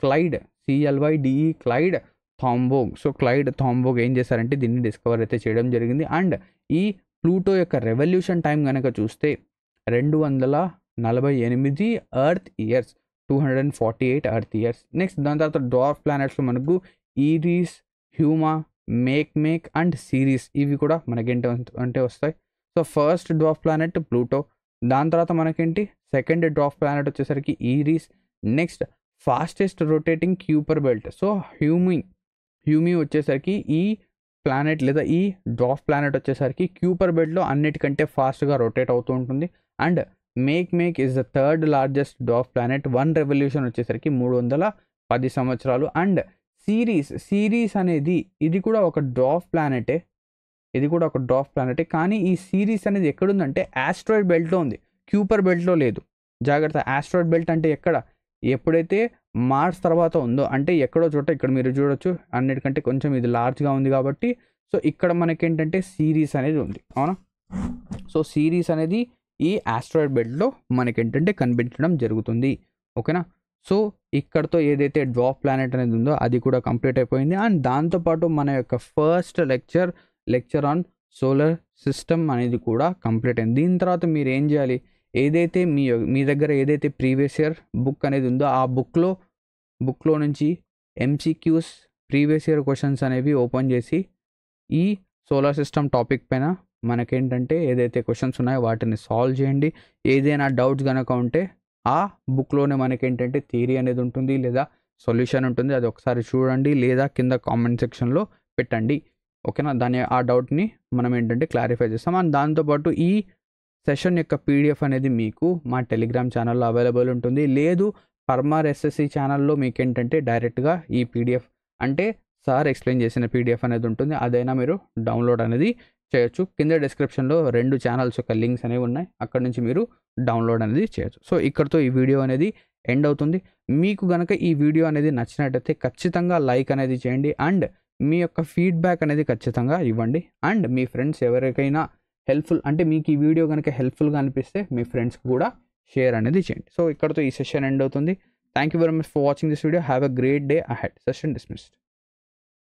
Clyde, CLYDE, Clyde Tombaugh. So Clyde Tombaugh ఏం చేశారంటే దీన్ని డిస్కవర్ అయితే చేయడం జరిగింది. అండ్ ఈ ప్లూటో యొక్క రెవల్యూషన్ టైం కనుక చూస్తే 248 earth years, 248 earth years. Next దాని తర్వాత డార్ఫ్ ప్లానెట్స్లో మనకు Eris, Haumea, Make and Ceres ఇవి కూడా మనకేంటి వస్తాయి. So first dwarf planet Pluto. దాని తర్వాత మనకేంటి? సెకండ్ డార్ఫ్ ప్లానెట్ వచ్చేసరికి Eris. Next fastest rotating Kuiper belt. So Haumea వచ్చేసరికి ఈ ప్లానెట్ లేదా ఈ డార్ఫ్ ప్లానెట్ వచ్చేసరికి క్యూపర్ బెల్ట్లో అన్నిటికంటే ఫాస్ట్గా రొటేట్ అవుతూ ఉంటుంది. And Make is the third largest dwarf planet. 1 revolution వచ్చేసరికి 310 సంవత్సరాలు. అండ్ సిరీస్ అనేది ఇది కూడా ఒక డార్ఫ్ ప్లానెటే. కానీ ఈ సిరీస్ అనేది ఎక్కడుందంటే ఆస్ట్రాయిడ్ బెల్ట్లో ఉంది, క్యూపర్ బెల్ట్లో లేదు. జాగ్రత్త. ఆస్ట్రాయిడ్ బెల్ట్ అంటే ఎక్కడ? ఎప్పుడైతే మార్స్ తర్వాత ఉందో, అంటే ఎక్కడో చోట ఇక్కడ మీరు చూడొచ్చు అన్నిటికంటే కొంచెం ఇది లార్జ్గా ఉంది కాబట్టి సో ఇక్కడ మనకేంటంటే సిరీస్ అనేది ఉంది. అవునా? సో సిరీస్ అనేది ఈ ఆస్ట్రాయిడ్ బెల్ట్లో మనకేంటంటే కనిపించడం జరుగుతుంది. ఓకేనా? సో ఇక్కడతో ఏదైతే డార్ఫ్ ప్లానెట్ అనేది ఉందో అది కూడా కంప్లీట్ అయిపోయింది. అండ్ దాంతోపాటు మన యొక్క first lecture on solar system అనేది కూడా కంప్లీట్ అయింది. దీని తర్వాత మీరు ఏం చేయాలి? ఏదైతే మీ దగ్గర ఏదైతే ప్రీవియస్ ఇయర్ బుక్ అనేది ఉందో ఆ బుక్లో నుంచి MCQs, ప్రీవియస్ ఇయర్ క్వశ్చన్స్ అనేవి ఓపెన్ చేసి ఈ సోలార్ సిస్టమ్ టాపిక్ పైన మనకేంటంటే ఏదైతే క్వశ్చన్స్ ఉన్నాయో వాటిని సాల్వ్ చేయండి. ఏదైనా డౌట్స్ కనుక ఉంటే ఆ బుక్లోనే మనకేంటంటే థియరీ అనేది ఉంటుంది లేదా సొల్యూషన్ ఉంటుంది. అది ఒకసారి చూడండి లేదా కింద కామెంట్ సెక్షన్లో పెట్టండి. ఓకేనా? ఆ డౌట్ని మనం ఏంటంటే క్లారిఫై చేస్తాం. అండ్ దాంతోపాటు ఈ సెషన్ యొక్క PDF అనేది మీకు మా టెలిగ్రామ్ ఛానల్లో అవైలబుల్ ఉంటుంది. లేదు పర్మార్ SSC ఛానల్లో మీకు ఏంటంటే డైరెక్ట్గా ఈ PDF అంటే సార్ ఎక్స్ప్లెయిన్ చేసిన PDF అనేది ఉంటుంది. అదైనా మీరు డౌన్లోడ్ అనేది చేయొచ్చు. కింద డిస్క్రిప్షన్లో 2 ఛానల్స్ యొక్క లింక్స్ అనేవి ఉన్నాయి, అక్కడ నుంచి మీరు డౌన్లోడ్ అనేది చేయొచ్చు. సో ఇక్కడతో ఈ వీడియో అనేది ఎండ్ అవుతుంది. మీకు గనక ఈ వీడియో అనేది నచ్చినట్టయితే ఖచ్చితంగా లైక్ అనేది చేయండి అండ్ మీ యొక్క ఫీడ్బ్యాక్ అనేది ఖచ్చితంగా ఇవ్వండి. అండ్ మీ ఫ్రెండ్స్ ఎవరికైనా హెల్ప్ఫుల్ అంటే మీకు ఈ వీడియో కనుక హెల్ప్ఫుల్గా అనిపిస్తే మీ ఫ్రెండ్స్కి కూడా షేర్ అనేది చేయండి. సో ఇక్కడతో ఈ సెషన్ ఎండ్ అవుతుంది. Thank you very much for watching this video. Have a great day ahead. Session dismissed.